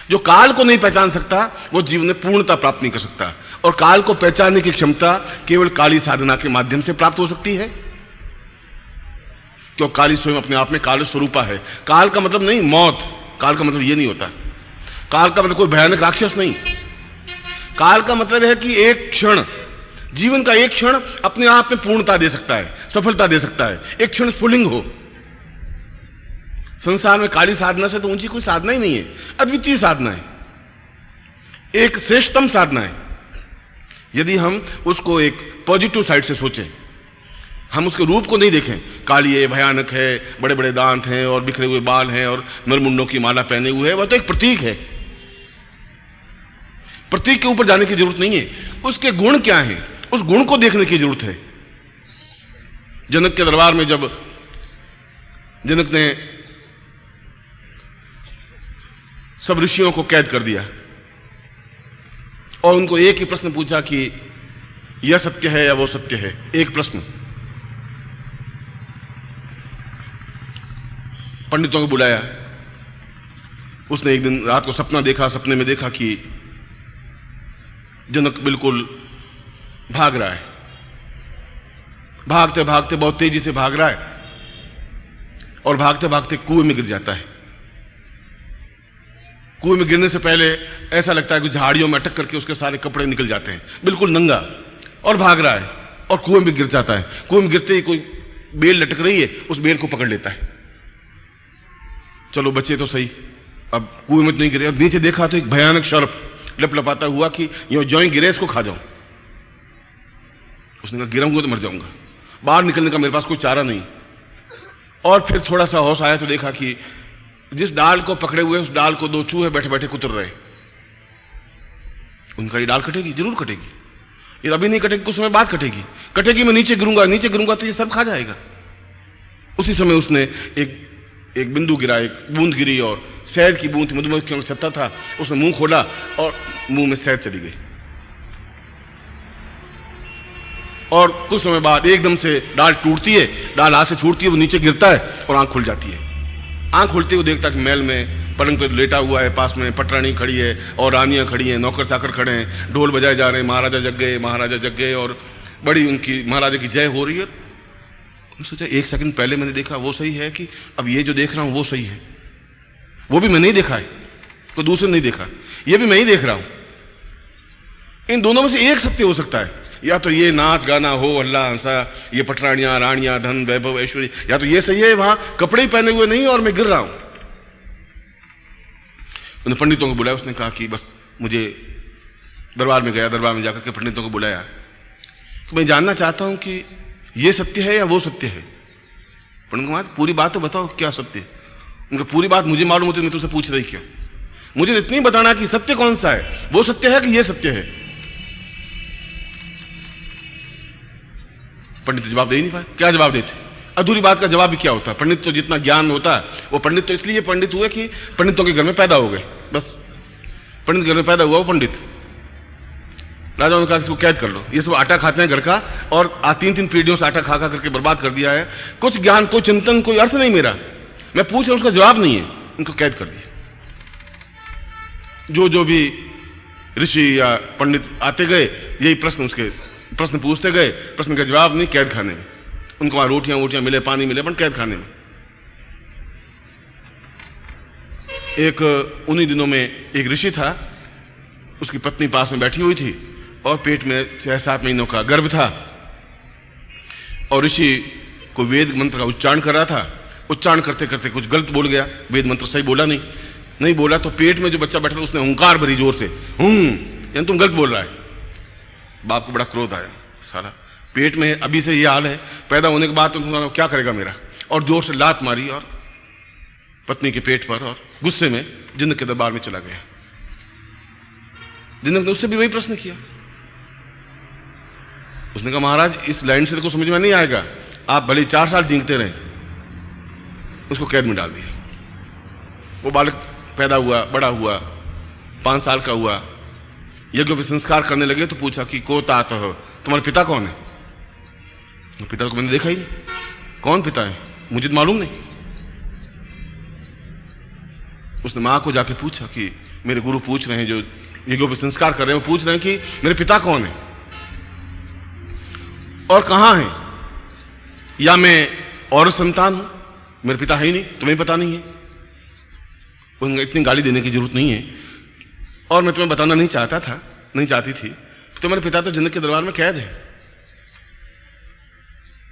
जो काल को नहीं पहचान सकता वो जीवन में पूर्णता प्राप्त नहीं कर सकता, और काल को पहचानने की क्षमता केवल काली साधना के माध्यम से प्राप्त हो सकती है, क्यों काली स्वयं अपने आप में काल स्वरूपा है। काल का मतलब नहीं मौत, काल का मतलब ये नहीं होता, काल का मतलब कोई भयानक राक्षस नहीं। काल का मतलब है कि एक क्षण, जीवन का एक क्षण अपने आप में पूर्णता दे सकता है, सफलता दे सकता है, एक क्षण स्फुलिंग हो। संसार में काली साधना से तो ऊंची कोई साधना ही नहीं है, अद्वितीय साधना है, एक श्रेष्ठतम साधना है। यदि हम उसको एक पॉजिटिव साइड से सोचें, हम उसके रूप को नहीं देखें, काली है, भयानक है, बड़े बड़े दांत हैं और बिखरे हुए बाल हैं और नरमुंडों की माला पहने हुए है, वह तो एक प्रतीक है। प्रतीक के ऊपर जाने की जरूरत नहीं है, उसके गुण क्या हैं उस गुण को देखने की जरूरत है। जनक के दरबार में जब जनक ने सब ऋषियों को कैद कर दिया और उनको एक ही प्रश्न पूछा कि यह सत्य है या वो सत्य है, एक प्रश्न। पंडितों को बुलाया, उसने एक दिन रात को सपना देखा, सपने में देखा कि जनक बिल्कुल भाग रहा है, भागते भागते बहुत तेजी से भाग रहा है और भागते भागते कुएं में गिर जाता है। कुएं में गिरने से पहले ऐसा लगता है कि झाड़ियों में अटक करके उसके सारे कपड़े निकल जाते हैं, बिल्कुल नंगा, और भाग रहा है और कुएं में गिर जाता है। कुएं में गिरते ही कोई बेल लटक रही है, उस बेल को पकड़ लेता है। चलो बचे तो सही, अब कुएं में तो नहीं गिरे। अब नीचे देखा तो एक भयानक सर्प लपलपाता हुआ कि जो ही गिरे इसको खा जाऊं। उसने कहा गिराऊंगा तो मर जाऊंगा, बाहर निकलने का मेरे पास कोई चारा नहीं। और फिर थोड़ा सा होश आया तो देखा कि जिस डाल को पकड़े हुए उस डाल को दो चूहे बैठे बैठे कुतर रहे। उनका ये डाल कटेगी, जरूर कटेगी, ये अभी नहीं कटेगी, कुछ समय बाद कटेगी। कटेगी, मैं नीचे गिरूंगा, नीचे गिरूंगा तो ये सब खा जाएगा। उसी समय उसने एक बिंदु गिरा, एक बूंद गिरी और शहद की बूंद, मधुमक्खियों का छत्ता था, उसने मुंह खोला और मुंह में शहद चली गई। और कुछ समय बाद एकदम से डाल टूटती है, डाल हाथ से छूटती है, वो नीचे गिरता है और आंख खुल जाती है। आंख खुलते हुए देखता कि महल में पलंग पर लेटा हुआ है, पास में पटरानी खड़ी है और रानियां खड़ी हैं, नौकर चाकर खड़े हैं, ढोल बजाए जा रहे हैं, महाराजा जग गए, महाराजा जग गए और बड़ी उनकी महाराजा की जय हो रही है। उन्होंने सोचा एक सेकंड पहले मैंने देखा वो सही है कि अब ये जो देख रहा हूं वो सही है? वो भी मैंने ही देखा है, कोई दूसरे नहीं देखा, ये भी मैं ही देख रहा हूं। इन दोनों में से एक सत्य हो सकता है, या तो ये नाच गाना हो, अल्लाह हंसा, ये पटरानियां रानियां धन वैभव ऐश्वर्य, या तो ये सही है वहां कपड़े ही पहने हुए नहीं और मैं गिर रहा हूं। उन्होंने पंडितों को बुलाया, उसने कहा कि बस मुझे दरबार में गया, दरबार में जाकर के पंडितों को बुलाया तो मैं जानना चाहता हूं कि ये सत्य है या वो सत्य है। पंडित को पूरी बात तो बताओ, क्या सत्य है? उनका पूरी बात मुझे मालूम होती, मैं तुझसे पूछ रही क्यों? मुझे इतनी बताना कि सत्य कौन सा है, वो सत्य है कि ये सत्य है। पंडित जवाब दे ही नहीं पाए। क्या जवाब देते? अधूरी बात का जवाब भी क्या होता है? पंडित तो जितना ज्ञान होता है, वो पंडित तो इसलिए पंडित हुए कि पंडितों के घर में पैदा हो गए, बस पंडित घर में पैदा हुआ वो पंडित। राजाओं ने कहा इसको कैद कर लो, ये सब आटा खाते हैं घर का और 3-3 पीढ़ियों से आटा खा खा करके बर्बाद कर दिया है, कुछ ज्ञान, कोई चिंतन, कोई अर्थ नहीं मेरा, मैं पूछ रहा हूं उसका जवाब नहीं है, उनको कैद कर दिया। जो भी ऋषि या पंडित आते गए यही प्रश्न पूछते गए, प्रश्न का जवाब नहीं, कैद खाने में। उनको वहां रोटियां मिले, पानी मिले, पर कैद खाने में। एक उन्हीं दिनों में एक ऋषि था, उसकी पत्नी पास में बैठी हुई थी और पेट में 6-7 महीनों का गर्भ था और ऋषि को वेद मंत्र का उच्चारण कर रहा था। उच्चारण करते करते कुछ गलत बोल गया, वेद मंत्र सही बोला नहीं बोला तो पेट में जो बच्चा बैठा था उसने हुंकार भरी जोर से, यानी तुम गलत बोल रहा है। बाप को बड़ा क्रोध आया, सारा पेट में अभी से ये हाल है, पैदा होने के बाद तो क्या करेगा मेरा, और जोर से लात मारी और पत्नी के पेट पर, और गुस्से में जनक के दरबार में चला गया। जनक ने उससे भी वही प्रश्न किया। उसने कहा महाराज इस लाइन से तो समझ में नहीं आएगा, आप भले 4 साल जींगते रहे। उसको कैद में डाल दिया। वो बालक पैदा हुआ, बड़ा हुआ, 5 साल का हुआ, यज्ञ पे संस्कार करने लगे तो पूछा कि को तात हो, तुम्हारे पिता कौन है? तो पिता को मैंने देखा ही नहीं, कौन पिता है मुझे तो मालूम नहीं। उसने मां को जाके पूछा कि मेरे गुरु पूछ रहे हैं, जो यज्ञों पे संस्कार कर रहे हैं, वो पूछ रहे हैं कि मेरे पिता कौन है और कहां है, या मैं और संतान हूं, मेरे पिता है ही नहीं, तुम्हें पता नहीं है। उनको इतनी गाली देने की जरूरत नहीं है, और मैं तुम्हें बताना नहीं चाहता था, नहीं चाहती थी, तो मेरे पिता तो जन्नत के दरबार में कैद है।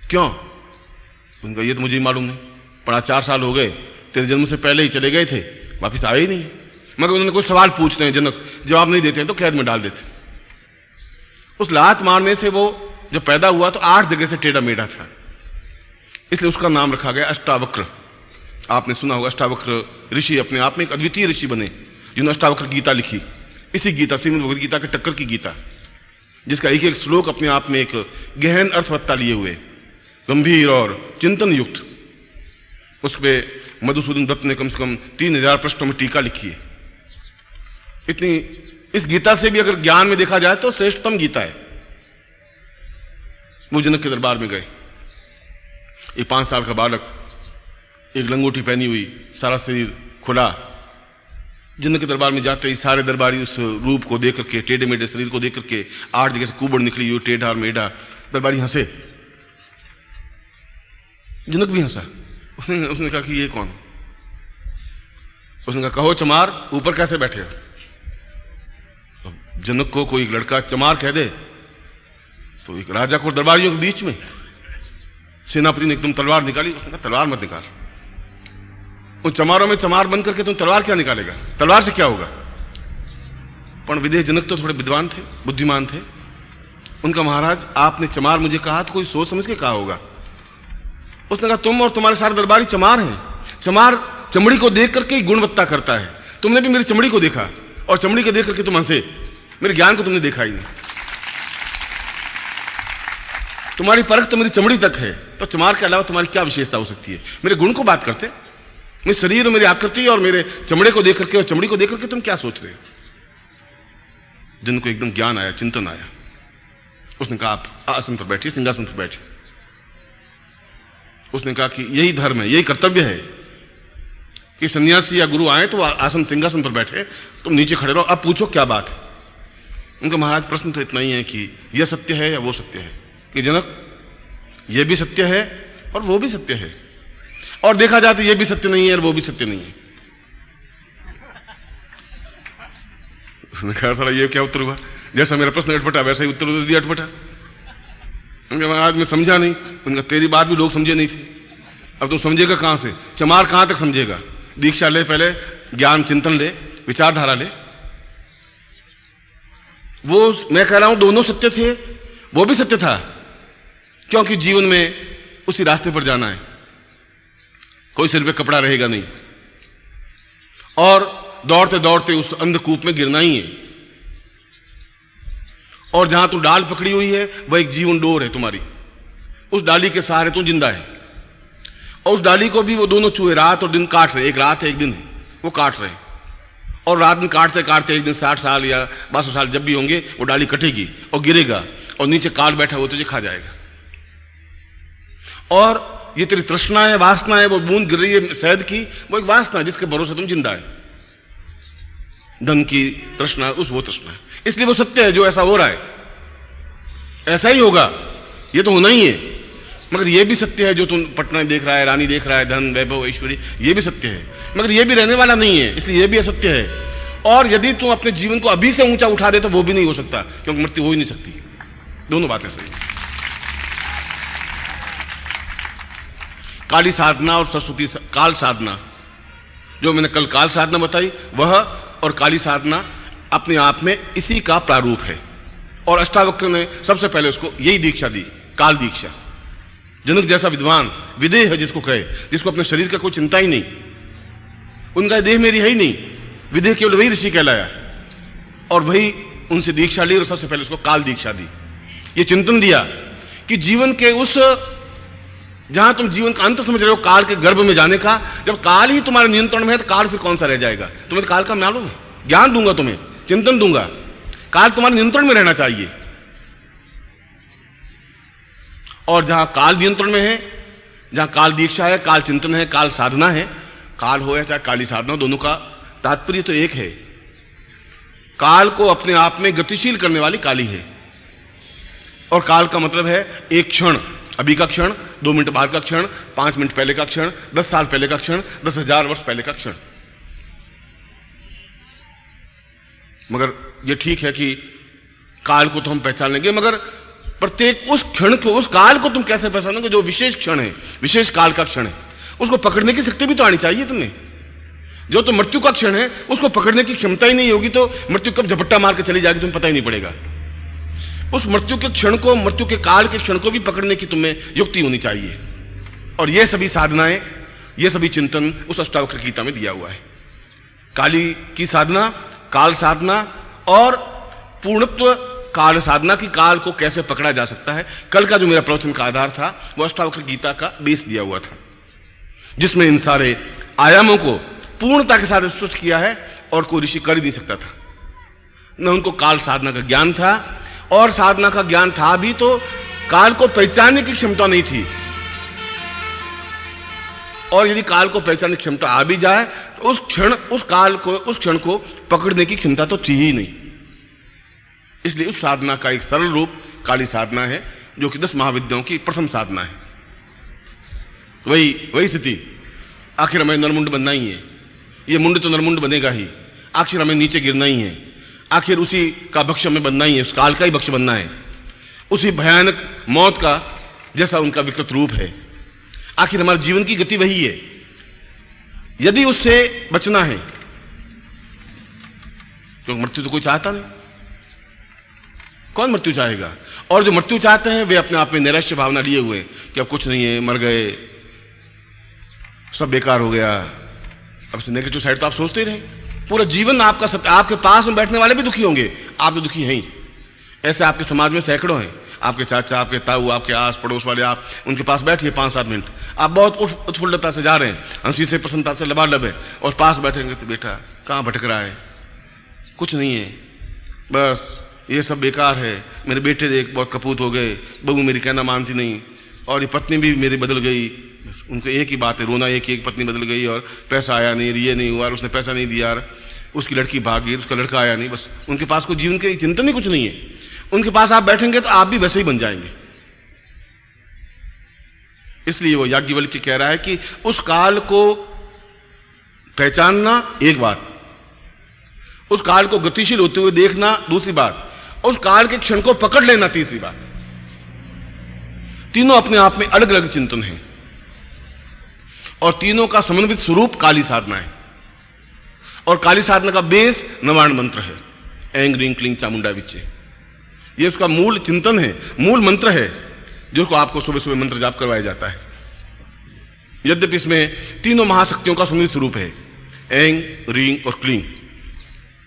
क्यों? उनका ये तो मुझे ही मालूम नहीं, पढ़ा 4 साल हो गए, तेरे जन्म से पहले ही चले गए थे, वापिस आए ही नहीं। मगर उन्होंने कोई सवाल पूछते हैं, जनक जवाब नहीं देते हैं तो कैद में डाल देते। उस लात मारने से वो जब पैदा हुआ तो 8 जगह से टेढ़ा मेढ़ा था, इसलिए उसका नाम रखा गया अष्टावक्र। आपने सुना होगा, अष्टावक्र ऋषि अपने आप में एक अद्वितीय ऋषि बने, जिन्होंने अष्टावक्र गीता लिखी। इसी गीता, श्रीमद् भगवद गीता के टक्कर की गीता, जिसका एक एक श्लोक अपने आप में एक गहन अर्थवत्ता लिए हुए, गंभीर और चिंतन युक्त। उस पर मधुसूदन दत्त ने कम से कम 3000 पृष्ठों में टीका लिखी है। इतनी, इस गीता से भी अगर ज्ञान में देखा जाए तो श्रेष्ठतम गीता है। वो जनक के दरबार में गए, एक 5 साल का बालक, एक लंगोटी पहनी हुई, सारा शरीर खुला। जनक के दरबार में जाते ही सारे दरबारी उस रूप को देख करके, टेढ़े मेढ़े शरीर को देख करके, 8 जगह से कुबड़ निकली हुई, टेढ़ा और मेढ़ा, दरबारी हंसे। जनक भी हंसा। उसने कहा कि ये कौन? उसने कहा, कहो चमार ऊपर कैसे बैठे हो? जनक को कोई लड़का चमार कह दे तो एक राजा को दरबारियों के बीच में सेनापति ने एकदम तलवार निकाली। उसने कहा, तलवार मत निकाल, उन चमारों में चमार बन करके तुम तलवार क्या निकालेगा? तलवार से क्या होगा? पर विदेह जनक तो थोड़े विद्वान थे, बुद्धिमान थे। उनका, महाराज आपने चमार मुझे कहा तो कोई सोच समझ के कहा होगा। उसने कहा, तुम और तुम्हारे सारे दरबारी चमार हैं। चमार चमड़ी को देख करके ही गुणवत्ता करता है। तुमने भी मेरी चमड़ी को देखा और चमड़ी को देख करके तुम हंसे, मेरे ज्ञान को तुमने देखा ही नहीं। तुम्हारी परख तो मेरी चमड़ी तक है, तो चमार के अलावा तुम्हारी क्या विशेषता हो सकती है? मेरे गुण को बात करते, मेरे शरीर और मेरी आकृति और मेरे चमड़े को देख करके और चमड़ी को देख करके तुम क्या सोच रहे हो? जिनको एकदम ज्ञान आया, चिंतन आया। उसने कहा, आप आसन पर बैठिए, सिंहासन पर बैठिए। उसने कहा कि यही धर्म है, यही कर्तव्य है कि सन्यासी या गुरु आए तो आसन सिंहासन पर बैठे, तुम नीचे खड़े रहो। अब पूछो क्या बात है? उनका, महाराज प्रश्न तो इतना ही है कि यह सत्य है या वो सत्य है? कि जनक, यह भी सत्य है और वो भी सत्य है, और देखा जाए तो यह भी सत्य नहीं है और वो भी सत्य नहीं है। उसने कहा, साला ये क्या उत्तर हुआ? जैसा मेरा प्रश्न अटपटा वैसा ही उत्तर दिया अटपटा। उनका, महाराज मैं समझा नहीं। उनका, तेरी बात भी लोग समझे नहीं थे, अब तुम समझेगा कहां से? चमार कहां तक समझेगा? दीक्षा ले, पहले ज्ञान चिंतन ले, विचारधारा ले। वो मैं कह रहा हूं दोनों सत्य थे, वो भी सत्य था, क्योंकि जीवन में उसी रास्ते पर जाना है, कोई सिर पे कपड़ा रहेगा नहीं, और दौड़ते दौड़ते उस अंधकूप में गिरना ही है। और जहां तू डाल पकड़ी हुई है वह एक जीवन डोर है तुम्हारी, उस डाली के सहारे तू जिंदा है। और उस डाली को भी वो दोनों चूहे रात और दिन काट रहे, एक रात है एक दिन है, वो काट रहे। और रात दिन काटते काटते एक दिन 60 साल या 62 साल जब भी होंगे, वो डाली कटेगी और गिरेगा, और नीचे काट बैठा वो तुझे खा जाएगा। और ये तेरी तृष्णा है, वासना है, वो बूंद गिर रही है शहद की, वो एक वासना है जिसके भरोसे तुम जिंदा है। धन की तृष्णा, उस वो तृष्णा है, इसलिए वो सत्य है। जो ऐसा हो रहा है ऐसा ही होगा, ये तो होना ही है। मगर ये भी सत्य है जो तुम पटना देख रहा है, रानी देख रहा है, धन वैभव ऐश्वर्य, ये भी सत्य है, मगर ये भी रहने वाला नहीं है, इसलिए ये भी असत्य है। और यदि तुम अपने जीवन को अभी से ऊंचा उठा दे तो वो भी नहीं हो सकता, क्योंकि मृत्यु हो ही नहीं सकती। दोनों बातें सही। काली साधना और सरस्वती काल साधना, जो मैंने कल काल साधना बताई, वह और काली साधना अपने आप में इसी का प्रारूप है। और अष्टावक्र ने सबसे पहले उसको यही दीक्षा दी, काल दीक्षा। जनक जैसा विद्वान, विदेह है जिसको कहे, जिसको अपने शरीर का कोई चिंता ही नहीं, उनका देह मेरी है ही नहीं, विदेह केवल वही ऋषि कहलाया। और वही उनसे दीक्षा ली और सबसे पहले उसको काल दीक्षा दी। ये चिंतन दिया कि जीवन के उस, जहां तुम जीवन का अंत समझ रहे हो, काल के गर्भ में जाने का, जब काल ही तुम्हारे नियंत्रण में है तो काल फिर कौन सा रह जाएगा? तुम्हें काल का मालूम है, ज्ञान दूंगा तुम्हें, चिंतन दूंगा, काल तुम्हारे नियंत्रण में रहना चाहिए। और जहां काल नियंत्रण में है, जहां काल दीक्षा है, काल चिंतन है, काल साधना है, काल हो या चाहे काली साधना, दोनों का तात्पर्य तो एक है काल को अपने आप में गतिशील करने वाली काली है। और काल का मतलब है एक क्षण, अभी का क्षण, 2 मिनट बाद का क्षण, 5 मिनट पहले का क्षण, 10 साल पहले का क्षण, 10,000 वर्ष पहले का क्षण। मगर यह ठीक है कि काल को तो हम पहचान लेंगे, मगर प्रत्येक उस क्षण को, उस काल को तुम कैसे पहचानोगे जो विशेष क्षण है, विशेष काल का क्षण है? उसको पकड़ने की शक्ति भी तो आनी चाहिए तुम्हें। जो तो मृत्यु का क्षण है उसको पकड़ने की क्षमता ही नहीं होगी तो मृत्यु कब झपट्टा मार के चली जाएगी तुम्हें पता ही नहीं पड़ेगा। उस मृत्यु के क्षण को, मृत्यु के काल के क्षण को भी पकड़ने की तुम्हें युक्ति होनी चाहिए। और ये सभी साधनाएं, ये सभी चिंतन उस अष्टावक्र गीता में दिया हुआ है। काली की साधना, काल साधना और पूर्णत्व काल साधना की, काल को कैसे पकड़ा जा सकता है। कल का जो मेरा प्रवचन का आधार था वो अष्टावक्र गीता का बेस दिया हुआ था, जिसमें इन सारे आयामों को पूर्णता के साथ स्पष्ट किया है और कोई ऋषि कर ही नहीं सकता था। न उनको काल साधना का ज्ञान था, और साधना का ज्ञान था भी तो काल को पहचानने की क्षमता नहीं थी। और यदि काल को पहचानने की क्षमता आ भी जाए तो उस क्षण, उस काल को, उस क्षण को पकड़ने की क्षमता तो थी ही नहीं। इसलिए उस साधना का एक सरल रूप काली साधना है, जो कि 10 महाविद्याओं की प्रथम साधना है। वही स्थिति, आखिर हमें नरमुंड बनना ही है, ये मुंड तो नरमुंड बनेगा ही, आखिर हमें नीचे गिरना ही है, आखिर उसी का भक्ष्य हमें बनना ही है, उस काल का ही भक्ष्य बनना है, उसी भयानक मौत का जैसा उनका विकृत रूप है। आखिर हमारे जीवन की गति वही है। यदि उससे बचना है, क्योंकि मृत्यु तो कोई चाहता नहीं, कौन मृत्यु चाहेगा? और जो मृत्यु चाहते हैं वे अपने आप में नैराश्य भावना लिए हुए कि अब कुछ नहीं है, मर गए, सब बेकार हो गया। अब से नेगेटिव साइड तो आप सोचते ही रहे, पूरा जीवन आपका सत्य। आपके पास में बैठने वाले भी दुखी होंगे, आप तो दुखी हैं ही। ऐसे आपके समाज में सैकड़ों हैं, आपके चाचा, आपके ताऊ, आपके आस पड़ोस वाले, आप उनके पास बैठिए 5-7 मिनट, आप बहुत उत्फुल्लता से जा रहे हैं, हंसी से, प्रसन्नता से लबालब है, और पास बैठेंगे तो बेटा कहाँ भटक रहा है, कुछ नहीं है, बस ये सब बेकार है, मेरे बेटे देख बहुत कपूत हो गए, बहू मेरी कहना मानती नहीं, और ये पत्नी भी मेरी बदल गई, उनको एक ही बात है, रोना एक ही, एक पत्नी बदल गई और पैसा आया नहीं, ये नहीं हुआ, उसने पैसा नहीं दिया, उसकी लड़की भाग गई, उसका लड़का आया नहीं, बस उनके पास कोई जीवन की चिंतन ही कुछ नहीं है। उनके पास आप बैठेंगे तो आप भी वैसे ही बन जाएंगे। इसलिए वो याज्ञवल्क्य कह रहा है कि उस काल को पहचानना एक बात, उस काल को गतिशील होते हुए देखना दूसरी बात, उस काल के क्षण को पकड़ लेना तीसरी बात। तीनों अपने आप में अलग अलग चिंतन हैं और तीनों का समन्वित स्वरूप काली साधना है। और काली साधना का बेस नवार्ण मंत्र है, ऐं ह्रीं क्लीं चामुंडा विच्चे। ये उसका मूल चिंतन है, मूल मंत्र है, जिसको आपको सुबह सुबह मंत्र जाप करवाया जाता है। यद्यपि इसमें तीनों महाशक्तियों का समन्वित स्वरूप है, ऐं ह्रीं और क्लीं,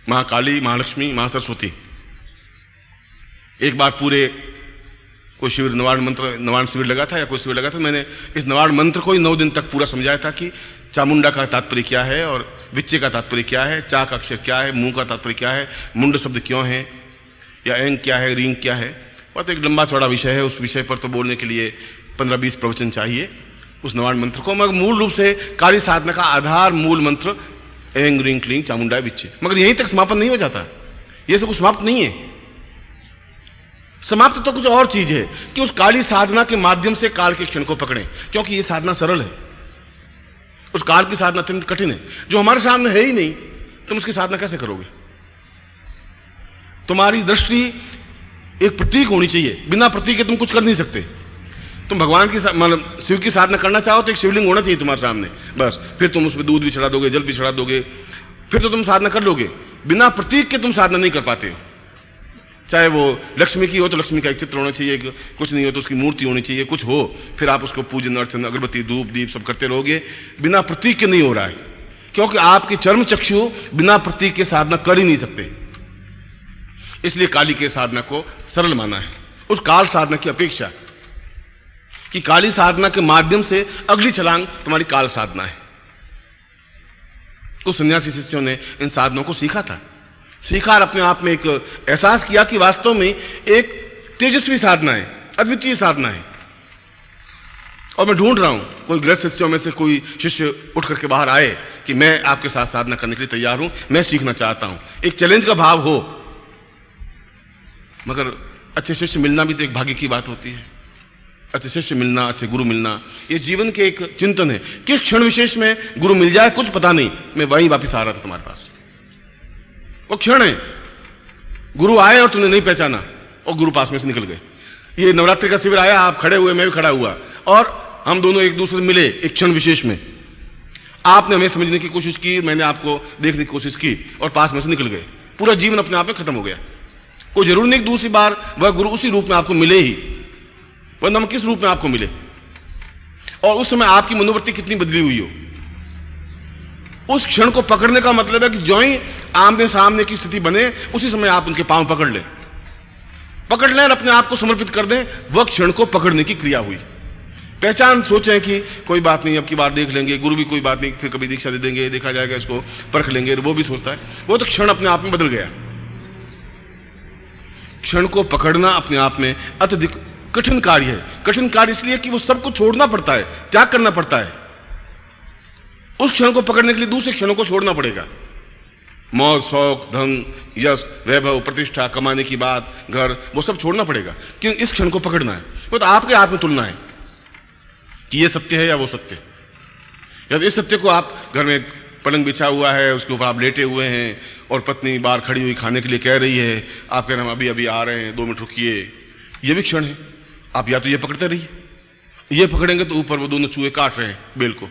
महाकाली, महालक्ष्मी, महासरस्वती। एक बार पूरे कोई शिविर, नवार्ण शिविर लगा था या कोई शिविर लगा था, मैंने इस नवार्ण मंत्र को ही 9 दिन तक पूरा समझाया था कि चामुंडा का तात्पर्य क्या है और विच्चे का तात्पर्य क्या है, चा का अक्षर क्या है, मुंह का तात्पर्य क्या है, मुंड शब्द क्यों है, या ऐंग क्या है, रींग क्या है। और तो एक लंबा चौड़ा विषय है, उस विषय पर तो बोलने के लिए 15-20 प्रवचन चाहिए उस नवार्ण मंत्र को। मगर मूल रूप से काली साधना का आधार मूल मंत्र ऐं ह्रीं क्लीं चामुंडा विच्चे। मगर यहीं तक समापन नहीं हो जाता, यह सब कुछ समाप्त नहीं है। समाप्त तो कुछ और चीज है कि उस काली साधना के माध्यम से काल के क्षण को पकड़ें, क्योंकि यह साधना सरल है। उस काल की साधना अत्यंत कठिन है, जो हमारे सामने है ही नहीं, तुम उसकी साधना कैसे करोगे? तुम्हारी दृष्टि एक प्रतीक होनी चाहिए, बिना प्रतीक के तुम कुछ कर नहीं सकते। तुम भगवान की मतलब शिव की साधना करना चाहो तो एक शिवलिंग होना चाहिए तुम्हारे सामने, बस। फिर तुम उसमें दूध भी चढ़ा दोगे, जल भी चढ़ा दोगे, फिर तो तुम साधना कर लोगे। बिना प्रतीक के तुम साधना नहीं कर पाते हो। चाहे वो लक्ष्मी की हो तो लक्ष्मी का एक चित्र होना चाहिए, कुछ नहीं हो तो उसकी मूर्ति होनी चाहिए, कुछ हो फिर आप उसको पूजन अर्चन, अगरबत्ती, धूप, दीप सब करते रहोगे। बिना प्रतीक के नहीं हो रहा है, क्योंकि आपके चर्म चक्षु बिना प्रतीक के साधना कर ही नहीं सकते। इसलिए काली के साधना को सरल माना है उस काल साधना की अपेक्षा, कि काली साधना के माध्यम से अगली छलांग तुम्हारी काल साधना है। कुछ सन्यासी शिष्यों ने इन साधनों को सीखा था, सीखा और अपने आप में एक एहसास किया कि वास्तव में एक तेजस्वी साधना है, अद्वितीय साधना है। और मैं ढूंढ रहा हूं कोई गृहस्थ शिष्यों में से कोई शिष्य उठ करके बाहर आए कि मैं आपके साथ साधना करने के लिए तैयार हूं, मैं सीखना चाहता हूं। एक चैलेंज का भाव हो। मगर अच्छे शिष्य मिलना भी तो एक भाग्य की बात होती है। अच्छे शिष्य मिलना, अच्छे गुरु मिलना, ये जीवन के एक चिंतन है। किस क्षण विशेष में गुरु मिल जाए कुछ पता नहीं। मैं वहीं वापस आ रहा था तुम्हारे पास, वो क्षण है, गुरु आए और तुमने नहीं पहचाना और गुरु पास में से निकल गए। ये नवरात्रि का शिविर आया, आप खड़े हुए, मैं भी खड़ा हुआ और हम दोनों एक दूसरे से मिले एक क्षण विशेष में। आपने हमें समझने की कोशिश की, मैंने आपको देखने की कोशिश की और पास में से निकल गए। पूरा जीवन अपने आप में खत्म हो गया। कोई जरूर नहीं कि दूसरी बार वह गुरु उसी रूप में आपको मिले ही, वरना हम किस रूप में आपको मिले और उस समय आपकी मनोवृत्ति कितनी बदली हुई हो। उस क्षण को पकड़ने का मतलब है कि जो ही आमने सामने की स्थिति बने उसी समय आप उनके पांव पकड़ लें और अपने आप को समर्पित कर दें। वह क्षण को पकड़ने की क्रिया हुई। पहचान सोचें कि कोई बात नहीं, अब की बार देख लेंगे, गुरु भी कोई बात नहीं, फिर कभी दीक्षा दे देंगे, देखा जाएगा, इसको परख लेंगे, वो भी सोचता है। वो तो क्षण अपने आप में बदल गया। क्षण को पकड़ना अपने आप में अत्यधिक कठिन कार्य है। कठिन कार्य इसलिए कि वो सब कुछ छोड़ना पड़ता है, त्याग करना पड़ता है। उस क्षण को पकड़ने के लिए दूसरे क्षणों को छोड़ना पड़ेगा। मौज, शौक, धन, यश, वैभव, प्रतिष्ठा, कमाने की बात, घर, वो सब छोड़ना पड़ेगा क्योंकि इस क्षण को पकड़ना है। वो तो आपके हाथ में तुलना है कि ये सत्य है या वो सत्य। यदि इस सत्य को आप घर में पलंग बिछा हुआ है, उसके ऊपर आप लेटे हुए हैं और पत्नी बाहर खड़ी हुई खाने के लिए कह रही है, आप कह रहे हैं अभी अभी आ रहे हैं, 2 मिनट रुकिए, ये भी क्षण है। आप या तो ये पकड़ते रहिए, ये पकड़ेंगे तो ऊपर वो दोनों चूहे काट रहे हैं बेल को।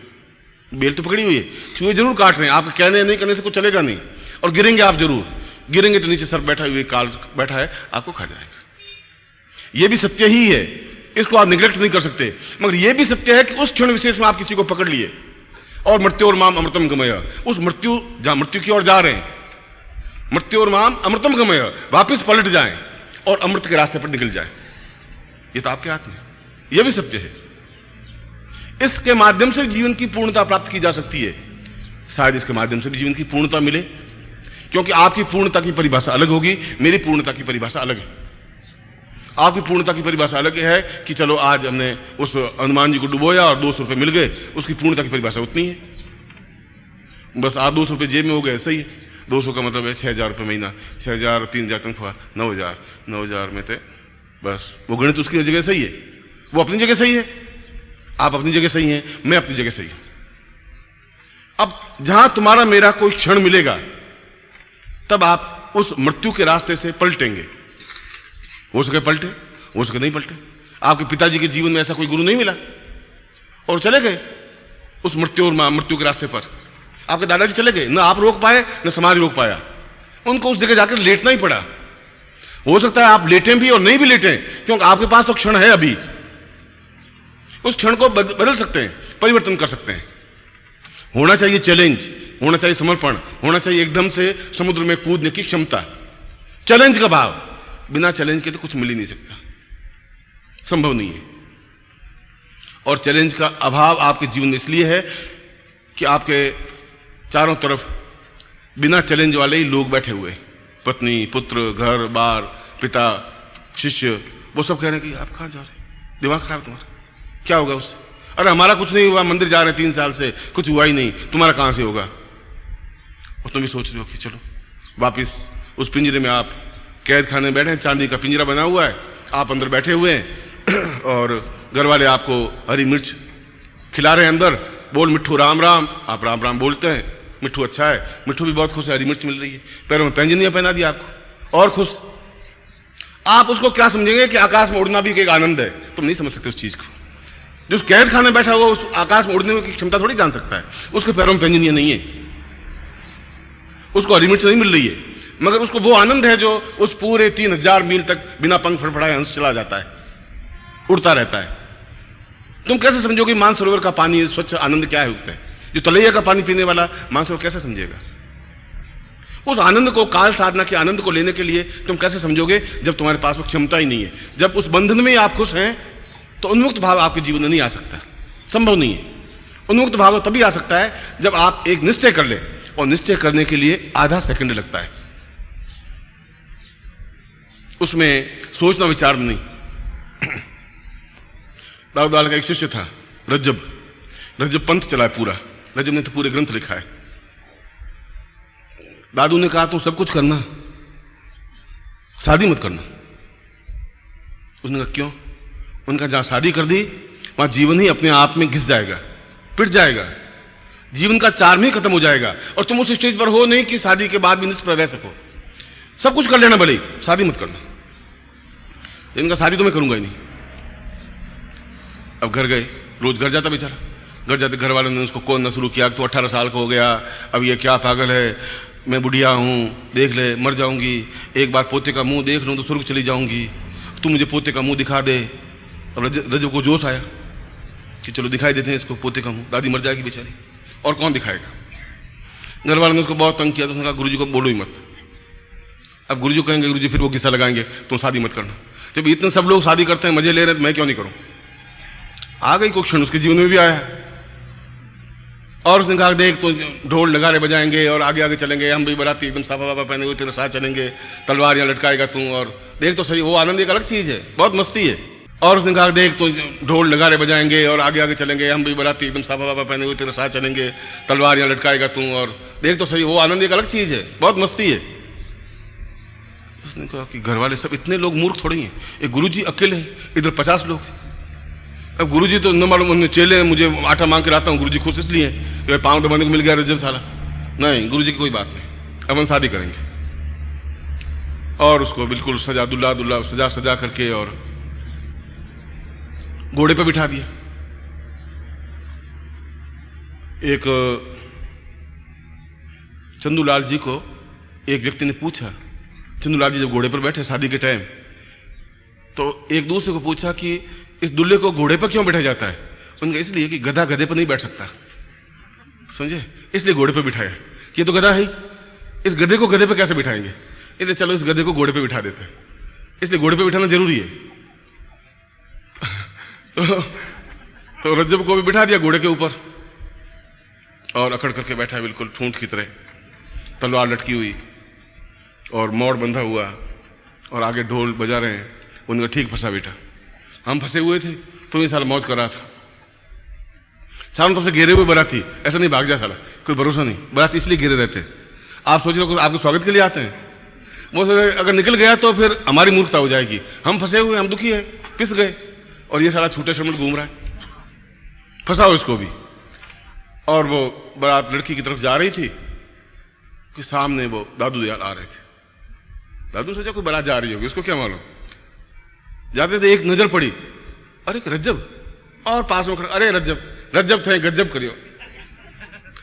बेल तो पकड़ी हुई है, चूहे जरूर काट रहे हैं। आपके कहने नहीं करने से कुछ चलेगा नहीं और गिरेंगे आप जरूर। गिरेंगे तो नीचे सर बैठा हुए काल बैठा है, आपको खा जाएगा। ये भी सत्य ही है, इसको आप निगलेक्ट नहीं कर सकते। मगर यह भी सत्य है कि उस क्षण विशेष में आप किसी को पकड़ लिए और मृत्यु और माम अमृतम गमय, उस मृत्यु जहां मृत्यु की ओर जा रहे हैं, मृत्यु और माम अमृतम गमय, वापिस पलट जाएं और अमृत के रास्ते पर निकल जाएं। ये तो आपके हाथ में, यह भी सत्य है। इसके माध्यम से जीवन की पूर्णता प्राप्त की जा सकती है। शायद इसके माध्यम से भी जीवन की पूर्णता मिले, क्योंकि आपकी पूर्णता की परिभाषा अलग होगी, मेरी पूर्णता की परिभाषा अलग है। आपकी पूर्णता की परिभाषा अलग है कि चलो आज हमने उस हनुमान जी को डुबोया और 200 रुपये मिल गए, उसकी पूर्णता की परिभाषा उतनी है। बस आप 200 रुपये जेब में हो गए, सही है। 200 का मतलब है 6,000 रुपये महीना, 6,000, 3,000 तनख्वाह, 9,000 में थे। बस वो गणित उसकी जगह सही है, वो अपनी जगह सही है, आप अपनी जगह सही हैं, मैं अपनी जगह सही हूं। अब जहां तुम्हारा मेरा कोई क्षण मिलेगा तब आप उस मृत्यु के रास्ते से पलटेंगे। हो सके पलटे, हो सके नहीं पलटे। आपके पिताजी के जीवन में ऐसा कोई गुरु नहीं मिला और चले गए उस मृत्यु और मृत्यु के रास्ते पर। आपके दादाजी चले गए, ना आप रोक पाए ना समाज रोक पाया, उनको उस जगह जाकर लेटना ही पड़ा। हो सकता है आप लेटें भी और नहीं भी लेटें, क्योंकि आपके पास तो क्षण है अभी। उस क्षण को बदल सकते हैं, परिवर्तन कर सकते हैं। होना चाहिए चैलेंज, होना चाहिए समर्पण, होना चाहिए एकदम से समुद्र में कूदने की क्षमता, चैलेंज का भाव। बिना चैलेंज के तो कुछ मिल ही नहीं सकता, संभव नहीं है। और चैलेंज का अभाव आपके जीवन में इसलिए है कि आपके चारों तरफ बिना चैलेंज वाले ही लोग बैठे हुए, पत्नी, पुत्र, घर बार, पिता, शिष्य, वो सब कह रहे हैं कि आप कहां जा रहे हैं, दिमाग खराब है तुम्हारा, क्या होगा उससे? अरे हमारा कुछ नहीं हुआ, मंदिर जा रहे हैं 3 साल से, कुछ हुआ ही नहीं, तुम्हारा कहां से होगा? और तुम भी सोच रहे हो कि चलो वापिस उस पिंजरे में, आप कैद खाने में बैठे हैं, चांदी का पिंजरा बना हुआ है, आप अंदर बैठे हुए हैं और घर वाले आपको हरी मिर्च खिला रहे हैं अंदर, बोल मिट्ठू राम राम, आप राम राम बोलते हैं, मिट्ठू अच्छा है, मिट्ठू भी बहुत खुश है, हरी मिर्च मिल रही है, पैरों में पैंजनियां पहना दी आपको और खुश। आप उसको क्या समझेंगे कि आकाश में उड़ना भी एक आनंद है? तुम नहीं समझ सकते उस चीज को। जो उस कैद खाने बैठा हुआ उस आकाश में उड़ने की क्षमता थोड़ी जान सकता है। उसके पैरों में पैंजनियां नहीं है, उसको हरी मिर्च नहीं मिल रही है, मगर उसको वो आनंद है जो उस पूरे 3,000 मील तक बिना पंख फड़फड़ाए हंस चला जाता है, उड़ता रहता है। तुम कैसे समझोगे मानसरोवर का पानी स्वच्छ आनंद क्या है उठते हैं? जो तलैया का पानी पीने वाला मानसरोवर कैसे समझेगा उस आनंद को? काल साधना के आनंद को लेने के लिए तुम कैसे समझोगे जब तुम्हारे पास वो क्षमता ही नहीं है? जब उस बंधन में आप खुश हैं तो उन्मुक्त भाव आपके जीवन में नहीं आ सकता, संभव नहीं है। उन्मुक्त भाव तभी आ सकता है जब आप एक निश्चय कर ले, और निश्चय करने के लिए आधा सेकंड लगता है, उसमें सोचना विचार नहीं। दाऊद वाला का एक शिष्य था रज्जब पंथ चला है पूरा, रज्जब ने तो पूरे ग्रंथ लिखा है। दादू ने कहा तुम सब कुछ करना, शादी मत करना। उसने कहा क्यों? उनका जहां शादी कर दी वहां जीवन ही अपने आप में घिस जाएगा, पिट जाएगा, जीवन का चार्म ही खत्म हो जाएगा और तुम उस स्टेज पर हो नहीं कि शादी के बाद भी निष्प्रभ रह सको। सब कुछ कर लेना भले, शादी मत करना। इनका शादी तो मैं करूंगा ही नहीं। अब घर गए, रोज घर जाता बेचारा, घर जाते घर वालों ने उसको कोसना शुरू किया कि तू 18 साल का हो गया, अब ये क्या पागल है, मैं बुढ़िया हूँ, देख ले मर जाऊंगी, एक बार पोते का मुंह देख लूँ तो स्वर्ग चली जाऊंगी, तू मुझे पोते का मुंह दिखा दे। अब रजब को जोश आया कि चलो दिखाई देते हैं इसको पोते का मुंह, दादी मर जाएगी बेचारी और कौन दिखाएगा। घर वालों ने उसको बहुत तंग किया तो उसने कहा गुरुजी को बोलो ही मत। अब गुरुजी कहेंगे, गुरुजी फिर वो किस्सा लगाएंगे तुम शादी मत करना। जब इतने सब लोग शादी करते हैं, मजे ले रहे हैं, तो मैं क्यों नहीं करूं। आ गई कुछ क्षण उसके जीवन में भी आया और उसने कहा देख तो ढोल नगाड़े बजाएंगे और आगे आगे चलेंगे, हम भी बराती एकदम साफा वाफा पहने हुए तेरे साथ चलेंगे, तलवार यहाँ लटकाएगा तू, और देख तो सही वो आनंद एक अलग चीज है, बहुत मस्ती है। और उसने कहा देख तो ढोल नगाड़े बजाएंगे और आगे आगे चलेंगे, हम भी बराती एकदम साफा वाफा पहने हुए तेरे साथ चलेंगे, तलवार यहाँ लटकाएगा तू, और देख तो सही वो आनंद एक अलग चीज है, बहुत मस्ती है। उसने कहा कि घर वाले सब इतने लोग मूर्ख थोड़ी हैं, एक गुरुजी अकेले हैं, इधर 50 लोग। अब गुरुजी तो न मालूम उन्हें चेले हैं, मुझे आटा मांग के लाता हूँ, गुरुजी खुश इसलिए कि पाँव दबाने को मिल गया रजब साला। नहीं, गुरुजी की कोई बात नहीं, अपन शादी करेंगे। और उसको बिल्कुल सजा दुल्ला दुल्ला सजा सजा करके और घोड़े पे बिठा दिया। एक चंदूलाल जी को एक व्यक्ति ने पूछा, चंदूलाल जी जब घोड़े पर बैठे शादी के टाइम, तो एक दूसरे को पूछा कि इस दुल्हे को घोड़े पर क्यों बैठा जाता है। उनका इसलिए कि गधा गधे पर नहीं बैठ सकता, समझे, इसलिए घोड़े पर बिठाया। ये तो गधा है, इस गधे को गधे पर कैसे बिठाएंगे, इसलिए चलो इस गधे को घोड़े पर बिठा देते हैं, इसलिए घोड़े पर बिठाना जरूरी है। तो रज्जब को भी बिठा दिया घोड़े के ऊपर और अकड़ करके बैठा है बिल्कुल ठूंठ की तरह, तलवार लटकी हुई और मोड़ बंधा हुआ और आगे ढोल बजा रहे हैं। उनका ठीक फंसा बेटा, हम फंसे हुए थे तो ये साला मौज कर रहा था, चारों तरफ से घेरे हुए बराती, ऐसा नहीं भाग जा साला, कोई भरोसा नहीं, बराती इसलिए घेरे रहते हैं। आप सोच रहे हो आपके स्वागत के लिए आते हैं, वो अगर निकल गया तो फिर हमारी मूर्खता हो जाएगी, हम फंसे हुए, हम दुखी है, पिस गए और ये साला छूटे शर्मट घूम रहा है, फंसाओ इसको भी। और वो बारात लड़की की तरफ जा रही थी कि सामने वो दादू दयाल आ रहे थे। दादू सोचा कोई बारात जा रही होगी, उसको क्या मालूम। जाते थे एक नजर पड़ी, अरे रज्जब, और पास में खड़ा, अरे रज्जब, रज्जब थे गज्जब करियो,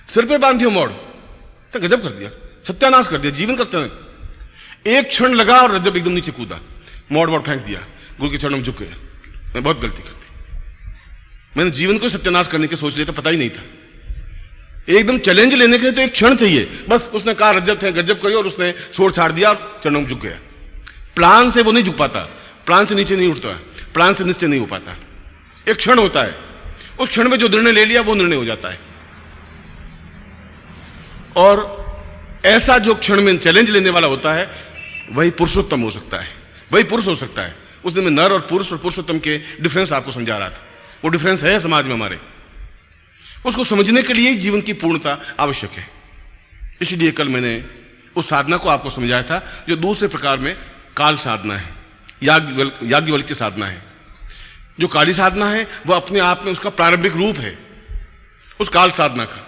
सिर पे बांधियो मोड़, तो गजब कर दिया, सत्यानाश कर दिया, जीवन का सत्यानाश। एक क्षण लगा और रज्जब एकदम नीचे कूदा, मोड़ मोड़ फेंक दिया, गुरु के चरणों में झुक गया, मैं बहुत गलती कर दी, मैंने जीवन को सत्यानाश करने के सोच लिया था, पता ही नहीं था। एकदम चैलेंज लेने के लिए तो एक क्षण चाहिए, बस उसने कहा रज्जब थे गज्जब करियो और उसने छोड़ छाड़ दिया और चरणों में झुक गया। प्लान से वो नहीं झुक पाता, प्लान से नीचे नहीं उठता, प्लान से निश्चय नहीं हो पाता, एक क्षण होता है, उस क्षण में जो निर्णय ले लिया वो निर्णय हो जाता है। और ऐसा जो क्षण में चैलेंज लेने वाला होता है वही पुरुषोत्तम हो सकता है, वही पुरुष हो सकता है। उस दिन मैं नर और पुरुष और पुरुषोत्तम के डिफरेंस आपको समझा रहा था, वो डिफरेंस है समाज में हमारे, उसको समझने के लिए ही जीवन की पूर्णता आवश्यक है। इसलिए कल मैंने उस साधना को आपको समझाया था जो दूसरे प्रकार में काल साधना है, याज्ञवल्क्य की साधना है। जो काली साधना है वो अपने आप में उसका प्रारंभिक रूप है उस काल साधना का,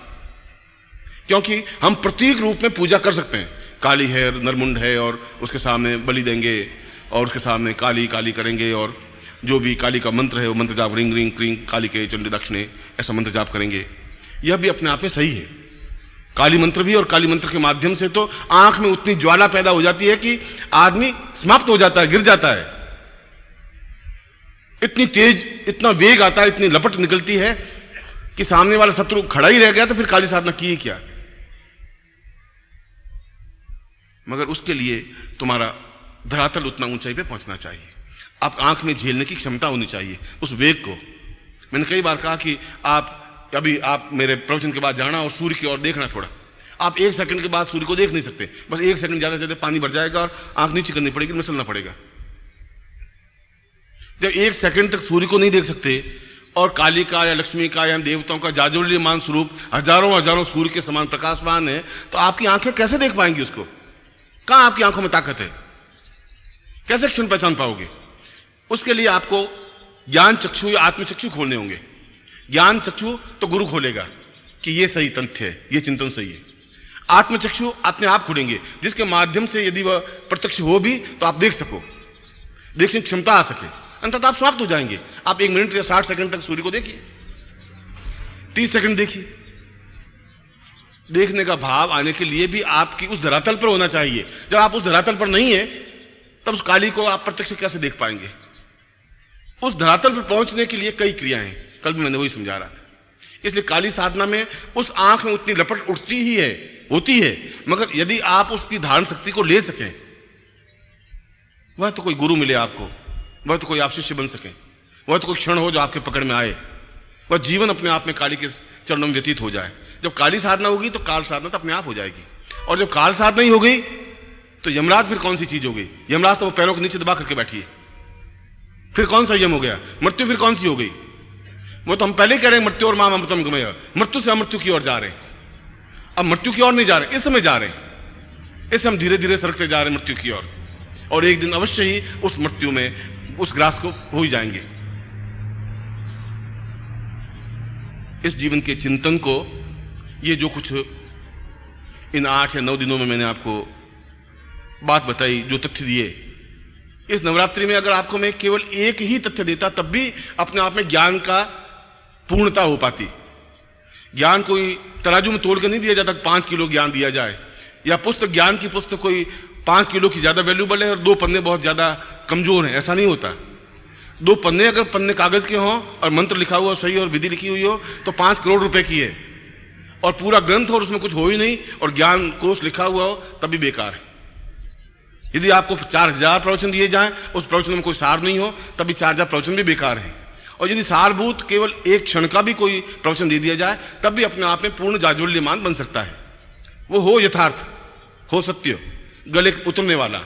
क्योंकि हम प्रतीक रूप में पूजा कर सकते हैं, काली है, नरमुंड है और उसके सामने बलि देंगे और उसके सामने काली काली करेंगे और जो भी काली का मंत्र है वो मंत्र जाप, रिंग रिंग क्रिंग काली के चंडी दक्षिणे, ऐसा मंत्र जाप करेंगे। यह भी अपने आप में सही है, काली मंत्र भी, और काली मंत्र के माध्यम से तो आंख में उतनी ज्वाला पैदा हो जाती है कि आदमी समाप्त हो जाता है, गिर जाता है, इतनी तेज, इतना वेग आता है, इतनी लपट निकलती है कि सामने वाला शत्रु खड़ा ही रह गया तो फिर काली साधना की क्या। मगर उसके लिए तुम्हारा धरातल उतना ऊंचाई पे पहुंचना चाहिए, आप आंख में झेलने की क्षमता होनी चाहिए उस वेग को। मैंने कई बार कहा कि आप मेरे प्रवचन के बाद जाना और सूर्य की ओर देखना थोड़ा, आप 1 सेकंड के बाद सूर्य को देख नहीं सकते, बस 1 सेकंड ज्यादा से ज्यादा पानी भर जाएगा और आंख नीचे करनी पड़ेगी, मसलना पड़ेगा। जब 1 सेकंड तक सूर्य को नहीं देख सकते और काली का या लक्ष्मी का या देवताओं का जाज्वल्यमान स्वरूप हजारों हजारों सूर्य के समान प्रकाशवान है, तो आपकी आंखें कैसे देख पाएंगी उसको? कहां आपकी आंखों में ताकत है? कैसे क्षण पहचान पाओगे? उसके लिए आपको ज्ञान चक्षु या आत्मचक्षु खोलने होंगे। ज्ञान चक्षु तो गुरु खोलेगा कि ये सही तथ्य है, ये चिंतन सही है। आत्मचक्षु अपने आप खुलेंगे, जिसके माध्यम से यदि वह प्रत्यक्ष हो भी तो आप देख सको, देखने की क्षमता आ सके। अंततः आप समाप्त हो जाएंगे। आप 1 मिनट या 60 सेकंड तक सूर्य को देखिए, 30 सेकंड देखिए। देखने का भाव आने के लिए भी आपकी उस धरातल पर होना चाहिए। जब आप उस धरातल पर नहीं है तब उस काली को आप प्रत्यक्ष कैसे देख पाएंगे? उस धरातल पर पहुंचने के लिए कई क्रियाएं हैं, कल भी मैंने वही समझा रहा था। इसलिए काली साधना में उस आंख में उतनी लपट उठती ही है, होती है, मगर यदि आप उसकी धारण शक्ति को ले सकें, वह तो कोई गुरु मिले आपको, वह तो कोई आप शिष्य बन सके, वह तो कोई क्षण हो जो आपके पकड़ में आए, वह जीवन अपने आप में काली के चरणों में व्यतीत हो जाए। जब काली साधना होगी तो काल साधना तो अपने आप हो जाएगी। और जब काल साधना ही हो गई तो यमराज फिर कौन सी चीज हो गई? यमराज तो वो पैरों के नीचे दबा करके बैठी है, फिर कौन सा यम हो गया? मृत्यु फिर कौन सी हो गई? वो तो हम पहले कह रहे हैं मृत्यु और माम अमृतम गमय, मृत्यु से अमृत्यु की ओर जा रहे हैं। अब मृत्यु की ओर नहीं जा रहे, इस समय जा रहे हैं। इस हम धीरे धीरे सरकते जा रहे हैं मृत्यु की ओर, और एक दिन अवश्य ही उस मृत्यु में उस ग्रास को हो ही जाएंगे। इस जीवन के चिंतन को, ये जो कुछ इन 8 या 9 दिनों में मैंने आपको बात बताई, जो तथ्य दिए, इस नवरात्रि में अगर आपको मैं केवल एक ही तथ्य देता तब भी अपने आप में ज्ञान का पूर्णता हो पाती। ज्ञान कोई तराजू में तोड़ कर नहीं दिया जाता, 5 किलो ज्ञान दिया जाए, या पुस्तक, ज्ञान की पुस्तक कोई 5 किलो की ज्यादा वैल्यूबल है और 2 पन्ने बहुत ज्यादा कमजोर हैं, ऐसा नहीं होता। 2 पन्ने अगर पन्ने कागज के हों और मंत्र लिखा हुआ सही और विधि लिखी हुई हो तो 5 करोड़ रुपए की है, और पूरा ग्रंथ और उसमें कुछ हो ही नहीं और ज्ञान कोश लिखा हुआ हो तब भी बेकार है। यदि आपको 4000 प्रवचन दिए जाएं, उस प्रवचन में कोई सार नहीं हो, तभी 4000 प्रवचन भी बेकार हैं। और यदि सारभूत केवल एक क्षण का भी कोई प्रवचन दे दिया जाए तब भी अपने आप में पूर्ण जाज्वल्यमान बन सकता है। वो हो यथार्थ, हो सत्य, गले उतरने वाला,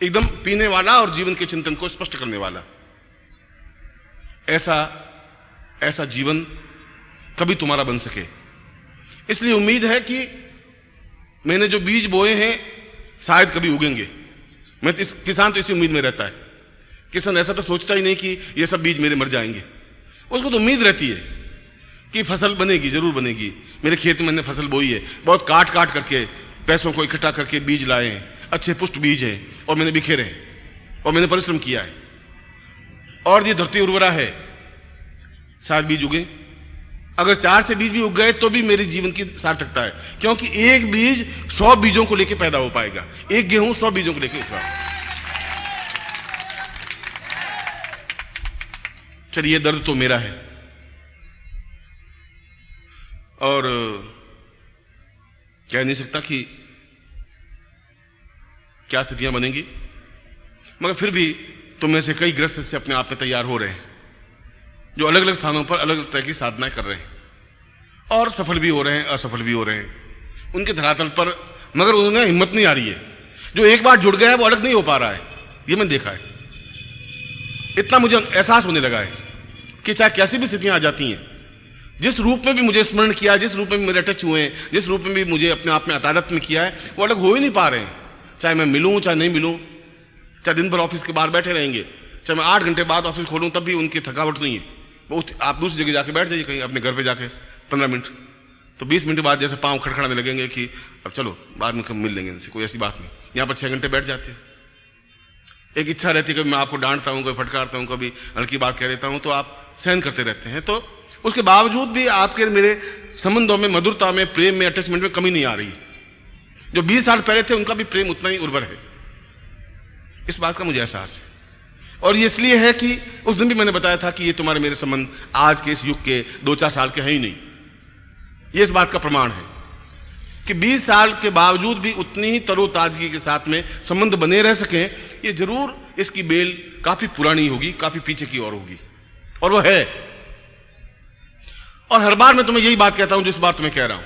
एकदम पीने वाला और जीवन के चिंतन को स्पष्ट करने वाला। ऐसा जीवन कभी तुम्हारा बन सके। इसलिए उम्मीद है कि मैंने जो बीज बोए हैं शायद कभी उगेंगे। किसान तो इसी उम्मीद में रहता है। किसान ऐसा तो सोचता ही नहीं कि ये सब बीज मेरे मर जाएंगे, उसको तो उम्मीद रहती है कि फसल बनेगी, जरूर बनेगी। मेरे खेत में मैंने फसल बोई है, बहुत काट काट करके पैसों को इकट्ठा करके बीज लाए हैं, अच्छे पुष्ट बीज हैं, और मैंने बिखेरे हैं और मैंने परिश्रम किया है, और ये धरती उर्वरा है, शायद बीज उगे। अगर 4 से बीज भी उग गए तो भी मेरे जीवन की सार्थकता है, क्योंकि एक बीज 100 बीजों को लेकर पैदा हो पाएगा, एक गेहूं 100 बीजों को लेकर उठा। चलिए, दर्द तो मेरा है और कह नहीं सकता कि क्या स्थितियां बनेंगी, मगर फिर भी तुम में से कई ग्रस्त से अपने आप में तैयार हो रहे हैं, जो अलग अलग स्थानों पर अलग अलग तरह की साधनाएं कर रहे हैं और सफल भी हो रहे हैं, असफल भी हो रहे हैं उनके धरातल पर, मगर उन्हें हिम्मत नहीं आ रही है। जो एक बार जुड़ गया है वो अलग नहीं हो पा रहा है, ये मैंने देखा है। इतना मुझे एहसास होने लगा है कि चाहे कैसी भी स्थितियां आ जाती हैं, जिस रूप में भी मुझे स्मरण किया, जिस रूप में भी मेरे टच हुए हैं, जिस रूप में भी मुझे अपने आप में अतादत में किया है, वो अलग हो ही नहीं पा रहे हैं। चाहे मैं मिलूं चाहे नहीं मिलूं, चाहे दिन भर ऑफिस के बाहर बैठे रहेंगे, चाहे मैं 8 घंटे बाद ऑफिस खोलूं तब भी उनकी थकावट नहीं है। बहुत आप दूसरी जगह जाके बैठ जाइए, कहीं अपने घर पे जाके 15 मिनट, तो 20 मिनट बाद जैसे पाँव खड़खड़ाने लगेंगे कि अब चलो बाद में कब मिल लेंगे इनसे, कोई ऐसी बात नहीं। यहाँ पर 6 घंटे बैठ जाते हैं। एक इच्छा रहती है, कभी मैं आपको डांटता हूँ, कभी फटकारता हूँ, कभी हल्की बात कह देता हूँ, तो आप सहन करते रहते हैं। तो उसके बावजूद भी आपके मेरे संबंधों में, मधुरता में, प्रेम में, अटैचमेंट में कमी नहीं आ रही। जो 20 साल पहले थे उनका भी प्रेम उतना ही उर्वर है, इस बात का मुझे एहसास है। और ये इसलिए है कि उस दिन भी मैंने बताया था कि ये तुम्हारे मेरे संबंध आज के इस युग के 2-4 साल के हैं ही नहीं। ये इस बात का प्रमाण है कि 20 साल के बावजूद भी उतनी ही तरोताजगी के साथ में संबंध बने रह सकें, ये जरूर इसकी बेल काफी पुरानी होगी, काफी पीछे की ओर होगी, और वो है। और हर बार मैं तुम्हें यही बात कहता हूं जिस बार तुम्हें कह रहा हूं,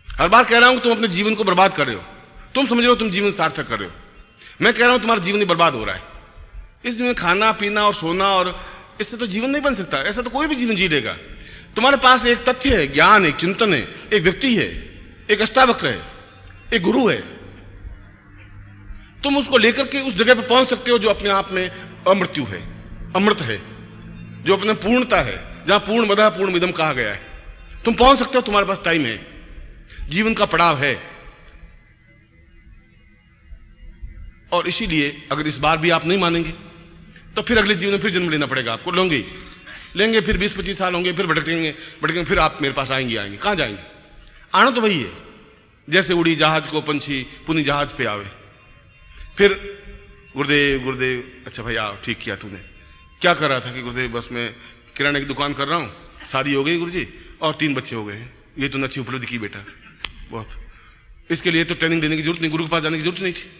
हर बार कह रहा हूं कि तुम अपने जीवन को बर्बाद कर रहे हो। तुम समझ रहे हो तुम जीवन सार्थक कर रहे हो, मैं कह रहा हूं तुम्हारा जीवन ही बर्बाद हो रहा है। इसमें खाना पीना और सोना और इससे तो जीवन नहीं बन सकता, ऐसा तो कोई भी जीवन जी लेगा। तुम्हारे पास एक तथ्य है, ज्ञान, एक चिंतन है, एक व्यक्ति है, एक अष्टावक्र है, एक गुरु है। तुम उसको लेकर के उस जगह पर पहुंच सकते हो जो अपने आप में अमृत्यु है, अमृत है, जो अपने पूर्णता है, जहां पूर्णमदः पूर्णमिदं कहा गया है। तुम पहुंच सकते हो, तुम्हारे पास टाइम है, जीवन का पड़ाव है। और इसीलिए अगर इस बार भी आप नहीं मानेंगे तो फिर अगले जीवन में फिर जन्म लेना पड़ेगा आपको। लेंगे फिर 20-25 साल होंगे, फिर भटकेंगे, फिर आप मेरे पास आएंगे। कहां जाएंगे? आना तो वही है, जैसे उड़ी जहाज को पंछी पुनः जहाज पे आवे। फिर गुरुदेव, अच्छा भाई आओ, ठीक किया तूने। क्या कर रहा था? कि गुरुदेव बस मैं किराने की दुकान कर रहा हूँ, शादी हो गई गुरुजी और 3 बच्चे हो गए हैं। ये तो अच्छी उपलब्धि की बेटा, बहुत। इसके लिए तो ट्रेनिंग देने की जरूरत नहीं, गुरु के पास जाने की जरूरत नहीं थी।